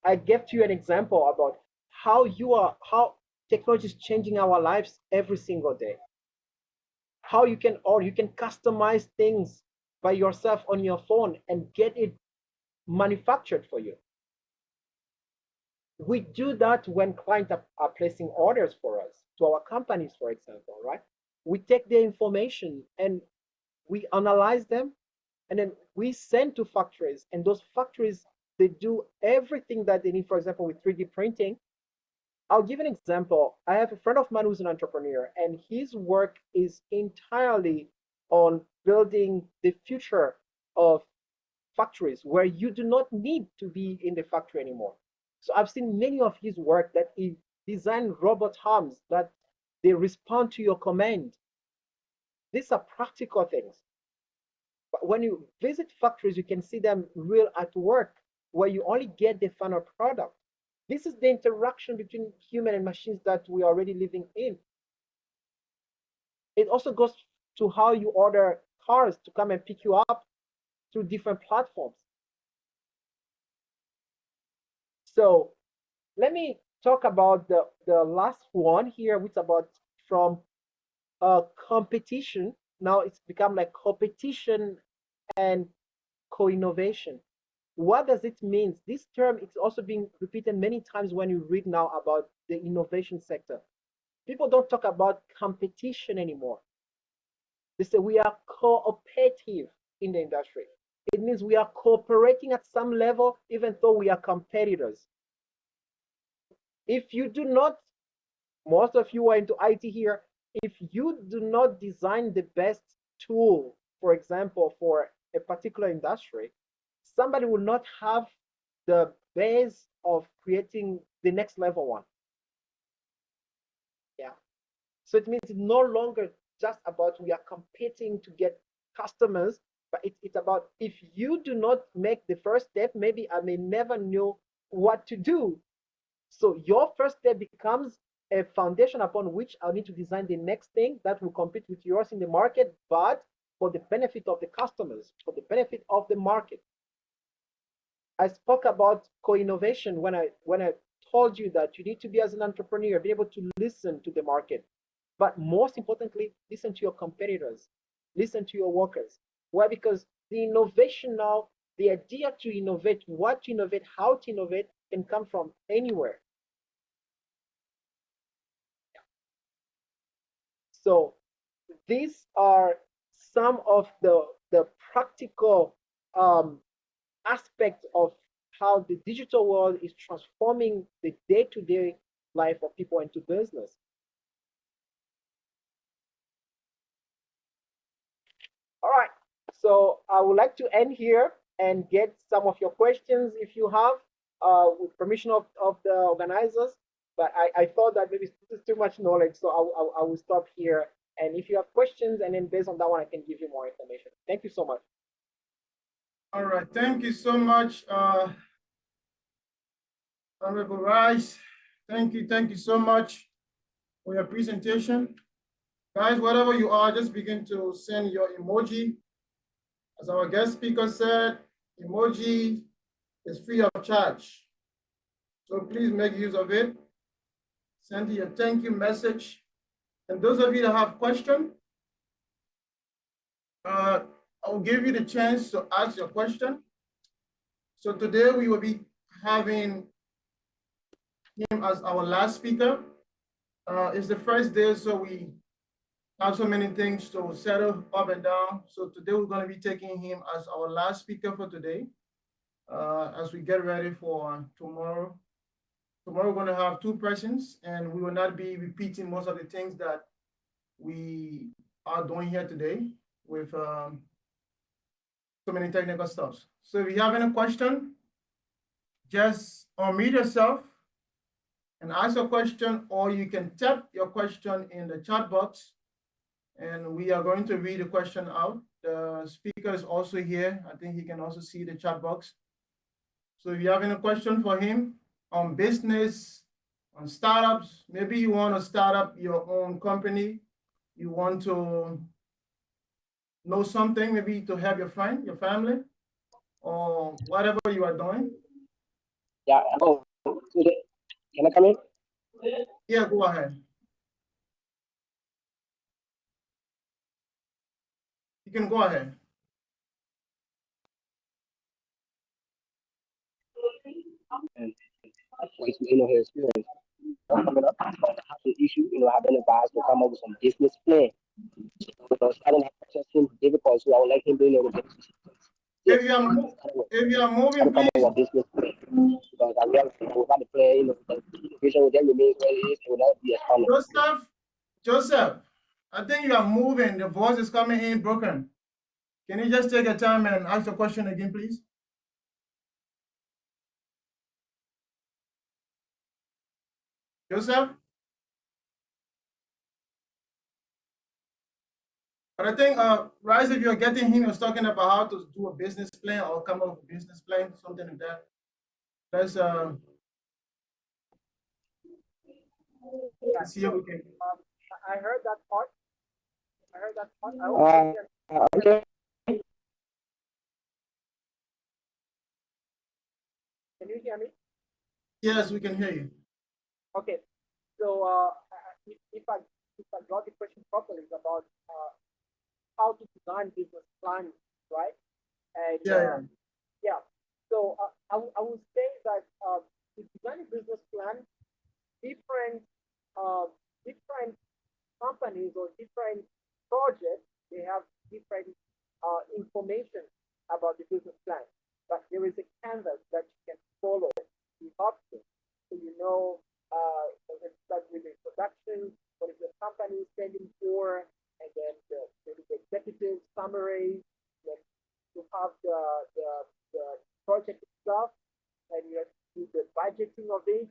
I gave to you an example about how technology is changing our lives every single day. How you can customize things by yourself on your phone and get it manufactured for you. We do that when clients are placing orders for us, to our companies, for example, right? We take their information and we analyze them, and then we send to factories, and those factories, they do everything that they need, for example, with 3D printing. I'll give an example. I have a friend of mine who's an entrepreneur, and his work is entirely on building the future of factories where you do not need to be in the factory anymore. So I've seen many of his work that he designed robot arms that they respond to your command. These are practical things. But when you visit factories, you can see them real at work, where you only get the final product. This is the interaction between human and machines that we are already living in. It also goes to how you order cars to come and pick you up through different platforms. So let me talk about the last one here, which is about from competition. Now it's become like competition and co-innovation. What does it mean? This term is also being repeated many times when you read now about the innovation sector. People don't talk about competition anymore. They say we are cooperative in the industry. It means we are cooperating at some level, even though we are competitors. If you do not, most of you are into IT here, if you do not design the best tool, for example, for a particular industry, somebody will not have the base of creating the next level one. Yeah. So it means it's no longer just about we are competing to get customers, but it's about if you do not make the first step, maybe I may never know what to do. So your first step becomes a foundation upon which I'll need to design the next thing that will compete with yours in the market, but for the benefit of the customers, for the benefit of the market. I spoke about co-innovation when I told you that you need to be, as an entrepreneur, be able to listen to the market, but most importantly, listen to your competitors, listen to your workers. Why? Because the innovation now, the idea to innovate, what to innovate, how to innovate, can come from anywhere. So these are some of the practical aspects of how the digital world is transforming the day-to-day life of people into business. All right, so I would like to end here and get some of your questions if you have, with permission of the organizers. But I thought that maybe this is too much knowledge, so I will stop here. And if you have questions, and then based on that one, I can give you more information. Thank you so much. All right, thank you so much, Honorable Rice. Thank you so much for your presentation. Guys, wherever you are, just begin to send your emoji. As our guest speaker said, emoji is free of charge. So please make use of it. Send your thank you message. And those of you that have questions, I'll give you the chance to ask your question. So today we will be having him as our last speaker. It's the first day, so we have so many things to settle up and down. So today we're going to be taking him as our last speaker for today, as we get ready for tomorrow. Tomorrow we're going to have two persons, and we will not be repeating most of the things that we are doing here today with so many technical stuff. So if you have any question, just unmute yourself and ask a question, or you can type your question in the chat box, and we are going to read the question out. The speaker is also here. I think he can also see the chat box. So if you have any question for him on business, on startups, maybe you want to start up your own company, you want to know something, maybe to help your friend, your family, or whatever you are doing. Yeah. Oh, can I come in? Yeah, go ahead. You can go ahead. And like, his experience coming up, but I have an issue, having advised to come up with some business plan. Starting that process seems difficult, so I would like him to, If you are if you are moving, come up please. with a business plan. Because I realize without the plan, the vision will then remain where it is, it will not be as Joseph, I think you are moving. The voice is coming in broken. Can you just take a time and ask the question again, please? Joseph? But I think, Rice, if you're getting him, he was talking about how to do a business plan or come up with a business plan, something like that. Let's see if we can. I heard that part. I heard that part. I hope okay. Can you hear me? Yes, we can hear you. Okay. So if I got the question properly, it's about how to design business plans, right? And yeah. So I would say that to design a business plan, different different companies or different projects, they have different information about the business plan. But there is a canvas that you can follow the options. So let's start with the introduction, what is the company standing for, and then the executive summary, then you have the project itself, and you have to do the budgeting of it,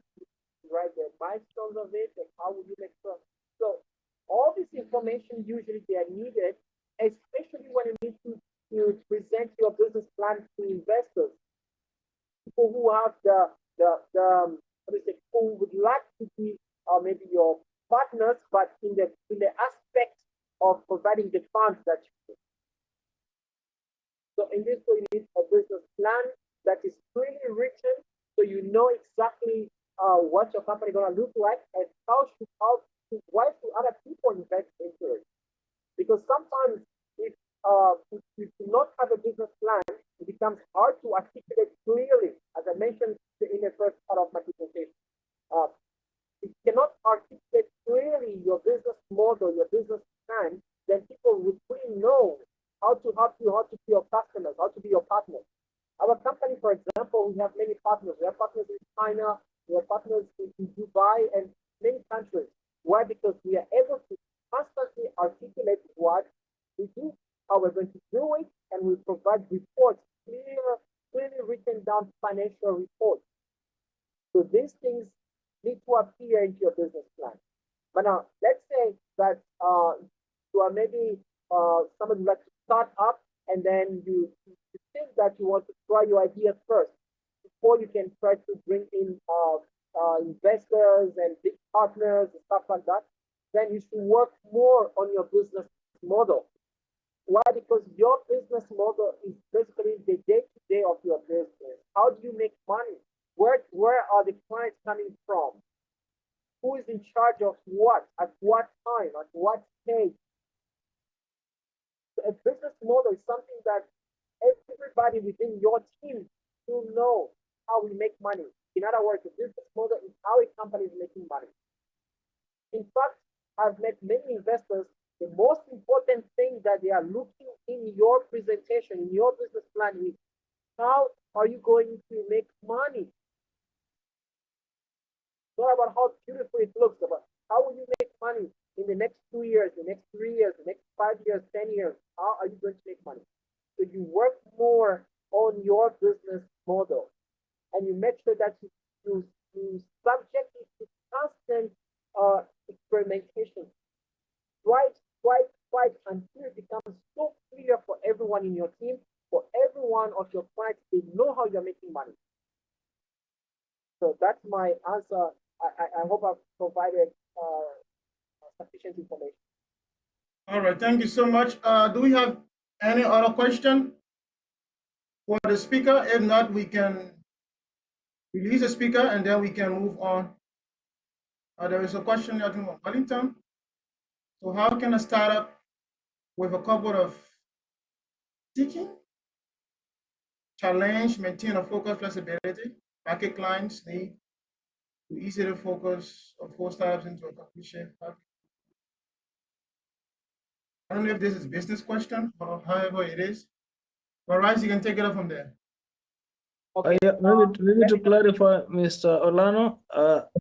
write the milestones of it, and how would you make sure. So all this information usually they are needed, especially when you need to present your business plan to investors, people who have who would like to be maybe your partners, but in the aspect of providing the funds that you need. So in this way, you need a business plan that is clearly written, so you know exactly what your company is going to look like and why should other people invest into it. Because sometimes if you do not have a business plan, it becomes hard to articulate clearly, as I mentioned in the first part of my presentation. If you cannot articulate clearly your business model, your business plan, then people would really know how to help you, how to be your customers, how to be your partners. Our company, for example, we have many partners. We have partners in China, we have partners in Dubai and many countries. Why? Because we are able to constantly articulate what we do, how we're going to do it, and we provide reports, clearly written down financial reports. So these things need to appear into your business plan. But now, let's say that you are maybe somebody like to start up, and then you think that you want to try your ideas first before you can try to bring in investors and big partners and stuff like that. Then you should work more on your business model. Why? Because your business model is basically the day-to-day of your business. How do you make money? Where are the clients coming from? Who is in charge of what, at what time, at what stage? So a business model is something that everybody within your team should know how we make money. In other words, the business model is how a company is making money. In fact, I've met many investors. The most important thing that they are looking in your presentation, in your business plan, is how are you going to make money? Not about how beautiful it looks, but how will you make money in the next 2 years, the next 3 years, the next 5 years, 10 years? How are you going to make money? So you work more on your business model, and you make sure that you subject it to constant experimentation. Try until it becomes so clear for everyone in your team, for every one of your clients, they know how you're making money. So that's my answer. I hope I've provided sufficient information. All right, thank you so much. Do we have any other question for the speaker? If not, we can release the speaker and then we can move on. There is a question I think from Wellington. So how can a startup with a couple of seeking, challenge, maintain a focus, flexibility, market clients need to easy to focus or force startups into a completion? I don't know if this is a business question or however it is. But Rice, you can take it up from there. Okay. Yeah, maybe to clarify, Mr. Orlano,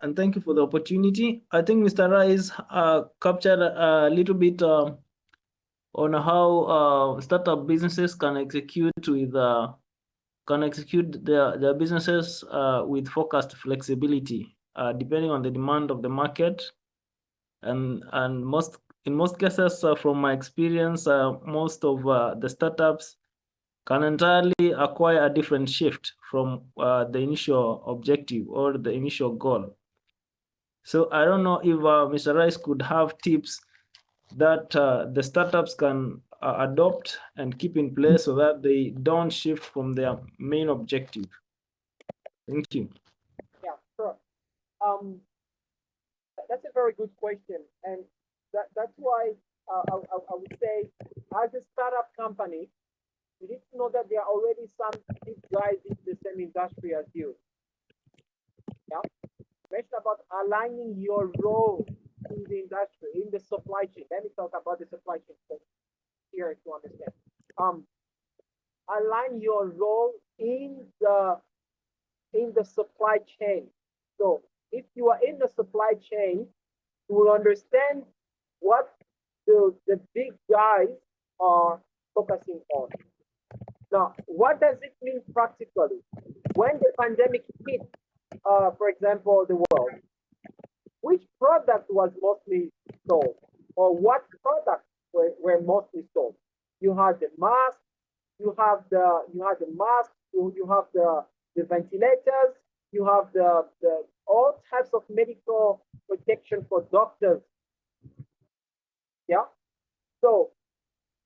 and thank you for the opportunity. I think Mr. Rice captured a little bit on how startup businesses can execute their businesses with focused flexibility, depending on the demand of the market, and in most cases, from my experience, most of the startups can entirely acquire a different shift from the initial objective or the initial goal. So I don't know if Mr. Rice could have tips that the startups can adopt and keep in place so that they don't shift from their main objective. Thank you. Yeah, sure. That's a very good question, and that's why I would say, as a startup company, you need to know that there are already some big guys in the same industry as you. Yeah, mention about aligning your role in the industry, in the supply chain. Let me talk about the supply chain here to understand. Align your role in the supply chain. So if you are in the supply chain, you will understand what the big guys are focusing on. Now, what does it mean practically? When the pandemic hit, for example, the world, which product was mostly sold, or what products were mostly sold? You had the mask, you have the mask, you have the ventilators, you have the all types of medical protection for doctors. Yeah. So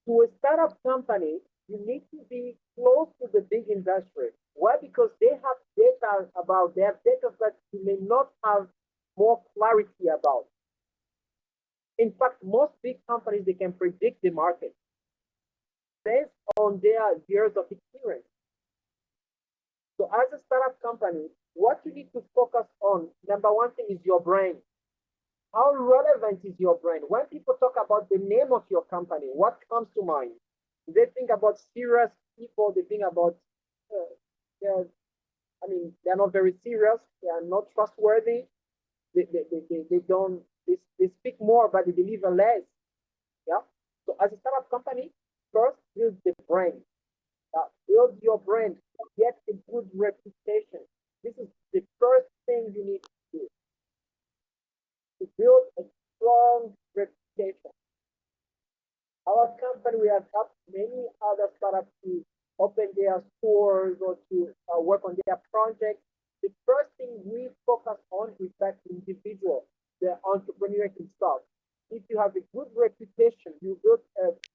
to a startup company, you need to be close to the big industry. Why? Because they have data that you may not have more clarity about. In fact, most big companies, they can predict the market based on their years of experience. So as a startup company, what you need to focus on, number one thing is your brand. How relevant is your brand? When people talk about the name of your company, what comes to mind? They think about serious people. They think about, they're not very serious. They are not trustworthy. They speak more, but they deliver less. Yeah. So as a startup company, first build the brand. Build your brand. Get a good reputation. This is the first thing you need to do. To build a strong reputation. Our company, we have helped many other startups to open their stores or to work on their projects. The first thing we focus on is that individual, the entrepreneur himself. If you have a good reputation, you build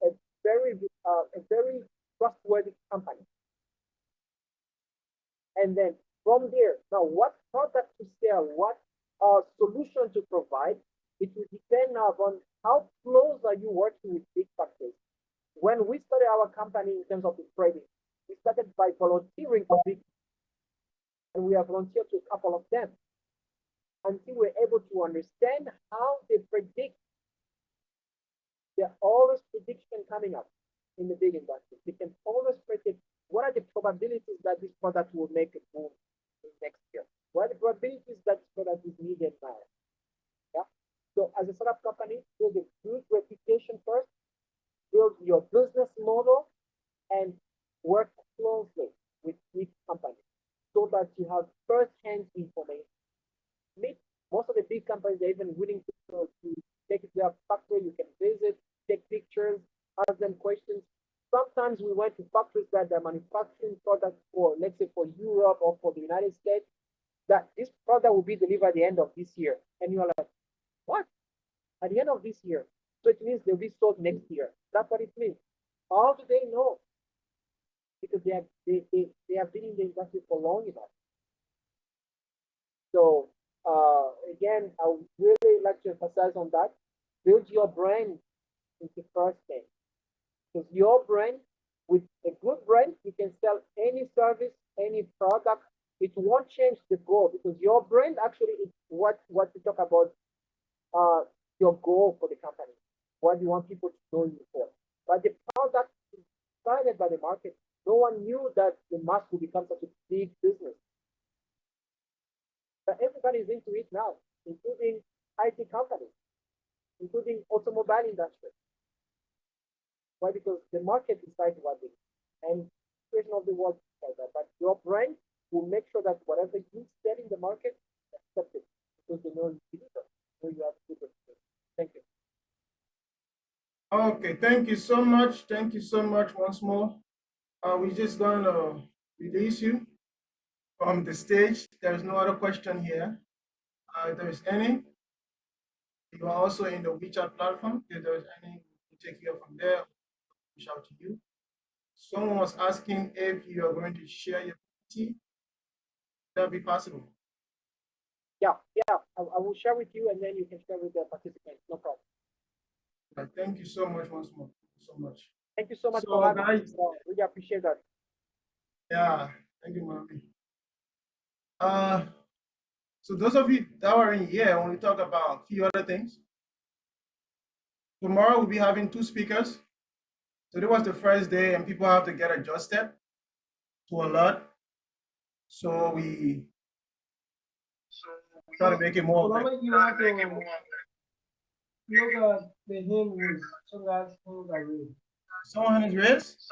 a very trustworthy company. And then from there, now what product to sell, what solution to provide, it will depend now on how close are you working with big factories. When we started our company in terms of the trading, we started by volunteering for big, and we have volunteered to a couple of them until we're able to understand how they predict. There are always prediction coming up in the big industry. They can always predict what are the probabilities that this product will make a boom next year. What are the probabilities that this product is needed now? Yeah. So as a startup company, build a good reputation first, build your business model, and work closely with each company so that you have first-hand information. Most of the big companies are even willing to take it to their factory. You can visit, take pictures, ask them questions. Sometimes we went to factories that are manufacturing products for, let's say, for Europe or for the United States. that this product will be delivered at the end of this year. And you're like, what? At the end of this year. So it means they'll be sold next year. That's what it means. How do they know? Because they have been in the industry for long enough. So again, I would really like to emphasize on that. Build your brand is the first thing. Because your brand, with a good brand, you can sell any service, any product. It won't change the goal because your brand actually is what we talk about, your goal for the company, what you want people to know you for. But the product is decided by the market. No one knew that the mask will become such a big business. But everybody is into it now, including IT companies, including automobile industry. Why? Because the market decides what they do. And the situation of the world like that. But your brand will make sure that whatever you sell in the market is accepted because they know you deliver, so you have a good reputation. Thank you. Okay, thank you so much. Thank you so much once more. We're just going to release you from the stage. There's no other question here. If there's any, you are also in the WeChat platform. If there's any, we'll take you from there, reach out to you. Someone was asking if you are going to share your PPT. That'll be possible. Yeah, I will share with you and then you can share with the participants. No problem. Thank you so much once more. Thank you so much. Thank you so much So, for having guys, me. Really appreciate that. Yeah, thank you, Mommy. So those of you that were in here, when we talk about a few other things, tomorrow we'll be having 2 speakers. So that was the first day, and people have to get adjusted to a lot. So we try to make it more. Look at the hand raised. Someone has raised?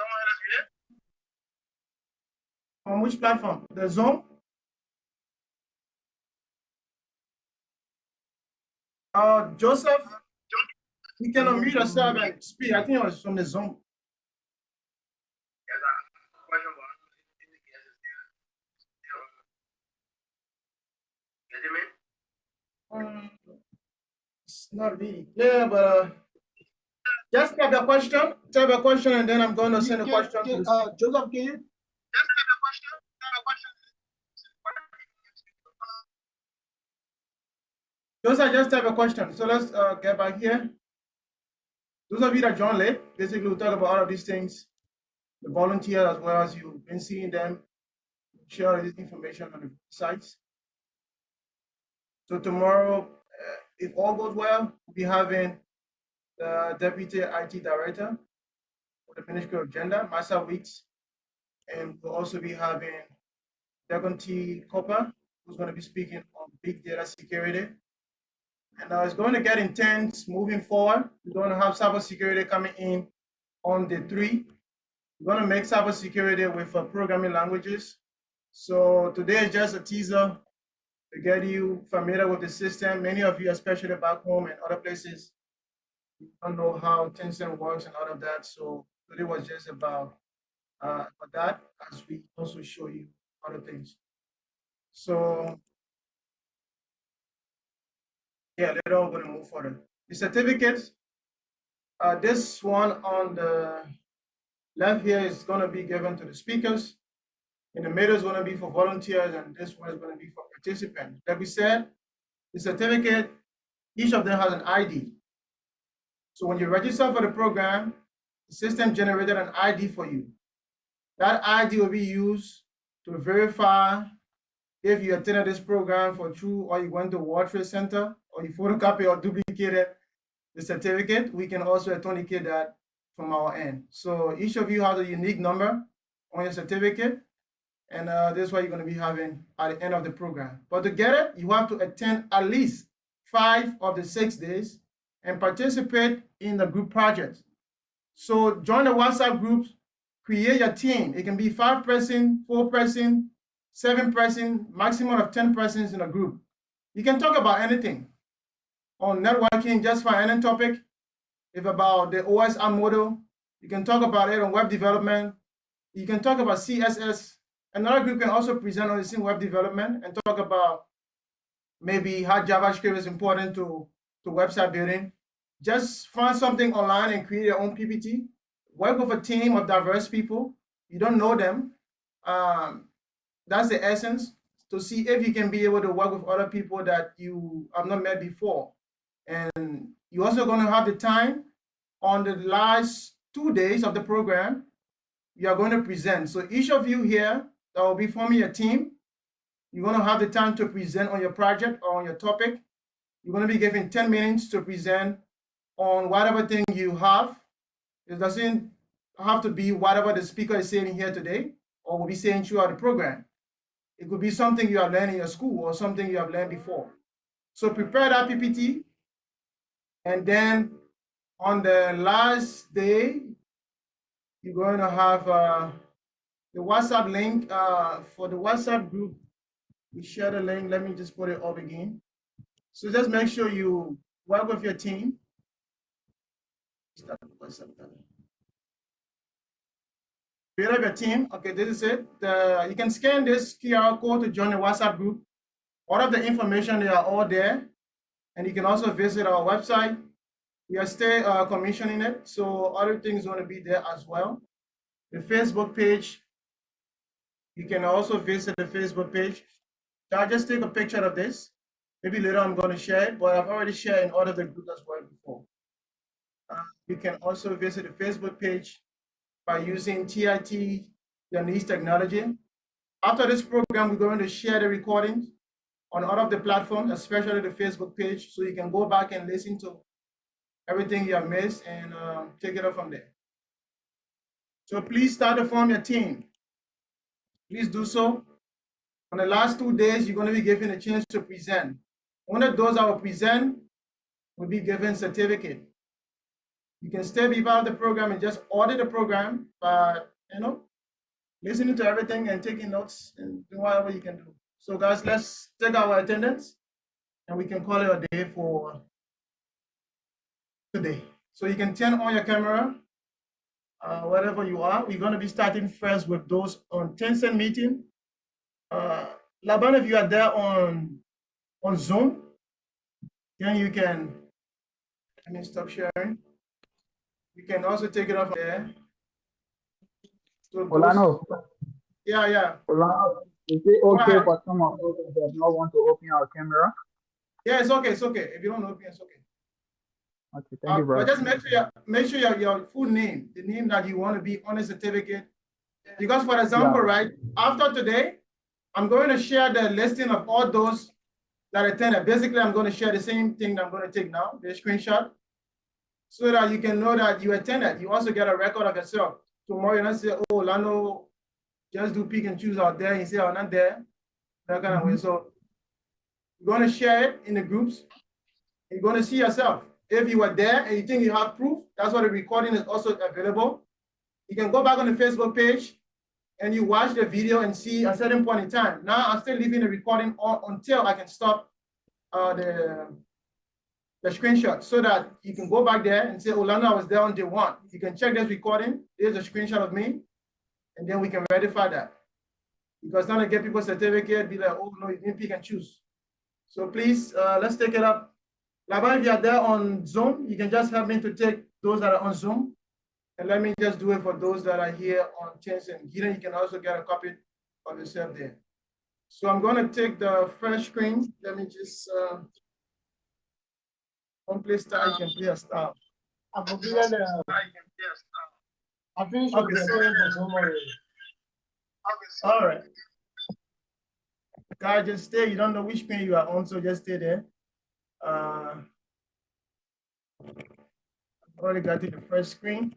On which platform? The Zoom? Joseph, you can unmute yourself and speak. I think it was from the Zoom. It's not really clear, but just type your question, and then I'm going to send a question to the Joseph, can you? Joseph, just type a question. So let's get back here. Those of you that joined late, basically we'll talk about all of these things, the volunteers as well as you've been seeing them, share this information on the sites. So tomorrow, if all goes well, we'll be having the Deputy IT Director for the Ministry of Gender, Massa Weeks, and we'll also be having Deputy Copper, who's going to be speaking on big data security. And it's going to get intense moving forward. We're going to have cybersecurity coming in on the 3. We're going to make cybersecurity with programming languages. So today is just a teaser to get you familiar with the system. Many of you, especially back home and other places, don't know how Tencent works and all of that. So today was just about that, as we also show you other things. So yeah, later on we're going to move further. The certificates, this one on the left here is going to be given to the speakers. In the middle is going to be for volunteers, and this one is going to be for participants. Like we said, the certificate, each of them has an ID. So when you register for the program, the system generated an ID for you. That ID will be used to verify if you attended this program for true, or you went to World Trade Center, or you photocopy or duplicated the certificate. We can also authenticate that from our end. So each of you has a unique number on your certificate, and this is what you're going to be having at the end of the program. But to get it, you have to attend at least 5 of the 6 days and participate in the group projects. So join the WhatsApp groups, create your team. It can be 5-person, 4-person, 7-person, maximum of 10 persons in a group. You can talk about anything. On networking, just find any topic. If about the OSR model, you can talk about it on web development. You can talk about CSS Another group can also present on the same web development and talk about maybe how JavaScript is important to website building. Just find something online and create your own PPT. Work with a team of diverse people. You don't know them. That's the essence, to see if you can be able to work with other people that you have not met before. And you're also going to have the time on the last 2 days of the program, you are going to present. So each of you here that will be forming a team, you're going to have the time to present on your project or on your topic. You're going to be given 10 minutes to present on whatever thing you have. It doesn't have to be whatever the speaker is saying here today or will be saying throughout the program. It could be something you have learned in your school or something you have learned before. So prepare that PPT, and then on the last day, you're going to have the WhatsApp link for the WhatsApp group. We share the link. Let me just put it up again. So just make sure you work with your team. Start with WhatsApp. Build up your team. Okay, this is it. You can scan this QR code to join the WhatsApp group. All of the information, they are all there. And you can also visit our website. We are still commissioning it, so other things going to be there as well. The Facebook page, you can also visit the Facebook page. So I'll just take a picture of this. Maybe later I'm going to share it, but I've already shared in all of the groups as well before. You can also visit the Facebook page by using TIT, your niche technology. After this program, we're going to share the recordings on all of the platforms, especially the Facebook page, so you can go back and listen to everything you have missed and take it up from there. So please start to form your team. Please do so. On the last 2 days, you're going to be given a chance to present. One of those that will present will be given certificate. You can still be part of the program and just audit the program, but listening to everything and taking notes and do whatever you can do. So guys, let's take our attendance and we can call it a day for today. So you can turn on your camera, wherever you are. We're going to be starting first with those on Tencent meeting. Laban, if you are there on Zoom, then you can, let me stop sharing. You can also take it off there. So Olano. Yeah. Olano, is it okay for some of us that do not want to open our camera? Yeah, it's okay. It's okay. If you don't open, it's okay. Okay, thank you, brother. But just make sure your full name, the name that you want to be on the certificate. Because for example, right, after today, I'm going to share the listing of all those that attended. Basically, I'm going to share the same thing that I'm going to take now, the screenshot, so that you can know that you attended. You also get a record of yourself. Tomorrow, you don't say, oh, Lano, just do pick and choose out there. And you say, oh, not there. That kind of way. So you're going to share it in the groups. You're going to see yourself. If you were there and you think you have proof, that's why the recording is also available. You can go back on the Facebook page and you watch the video and see a certain point in time. Now I'm still leaving the recording on until I can stop the screenshot, so that you can go back there and say, oh, Lana, I was there on day 1. You can check this recording. Here's a screenshot of me, and then we can verify that. Because now I get people's certificate, be like, oh, no, you didn't pick and choose. So please, let's take it up. Laban, if you are there on Zoom, you can just help me to take those that are on Zoom. And let me just do it for those that are here on Tencent. Gideon, you can also get a copy of yourself there. So I'm going to take the first screen. Let me just one play star, you can play a star. I finished Okay, all right. Guys, just stay. You don't know which screen you are on, so just stay there. I've already got to the first screen.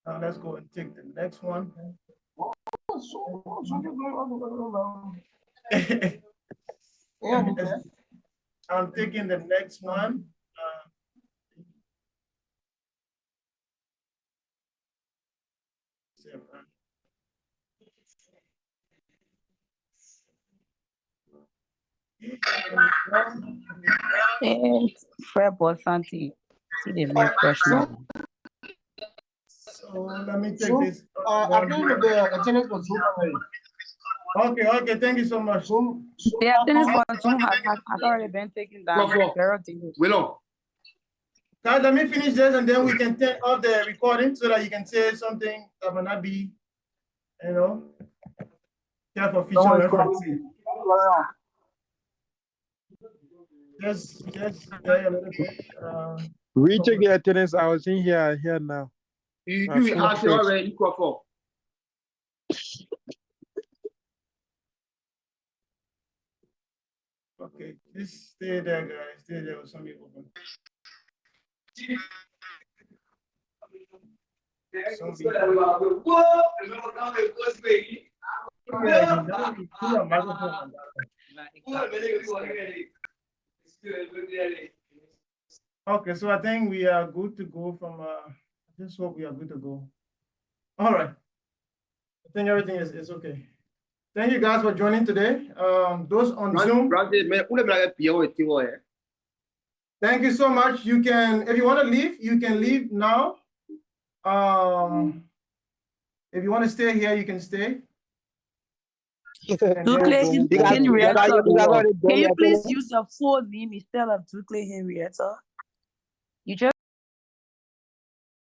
Now let's go and take the next one. I'm taking the next one. Fred Bosanti, see the new freshman. So let me take this. I think the attendance was Zoom already. Okay, thank you so much. The attendance for Zoom has already been taken down. Willow. Guys, let me finish this and then we can turn off the recording so that you can say something that might not be, yeah, for future reference. Just a little bit. Recheck the attendance. I was in here now. You have already equal for. Okay, just stay there, guys. Stay there with some people. Okay, so I think we are good to go from, I just hope we are good to go. All right. I think everything is okay. Thank you guys for joining today. Those on Zoom. Thank you so much. You can, if you want to leave, you can leave now. If you want to stay here, you can stay. Ducle Henrietta. Can you please use your full name instead of Ducle Henrietta? You just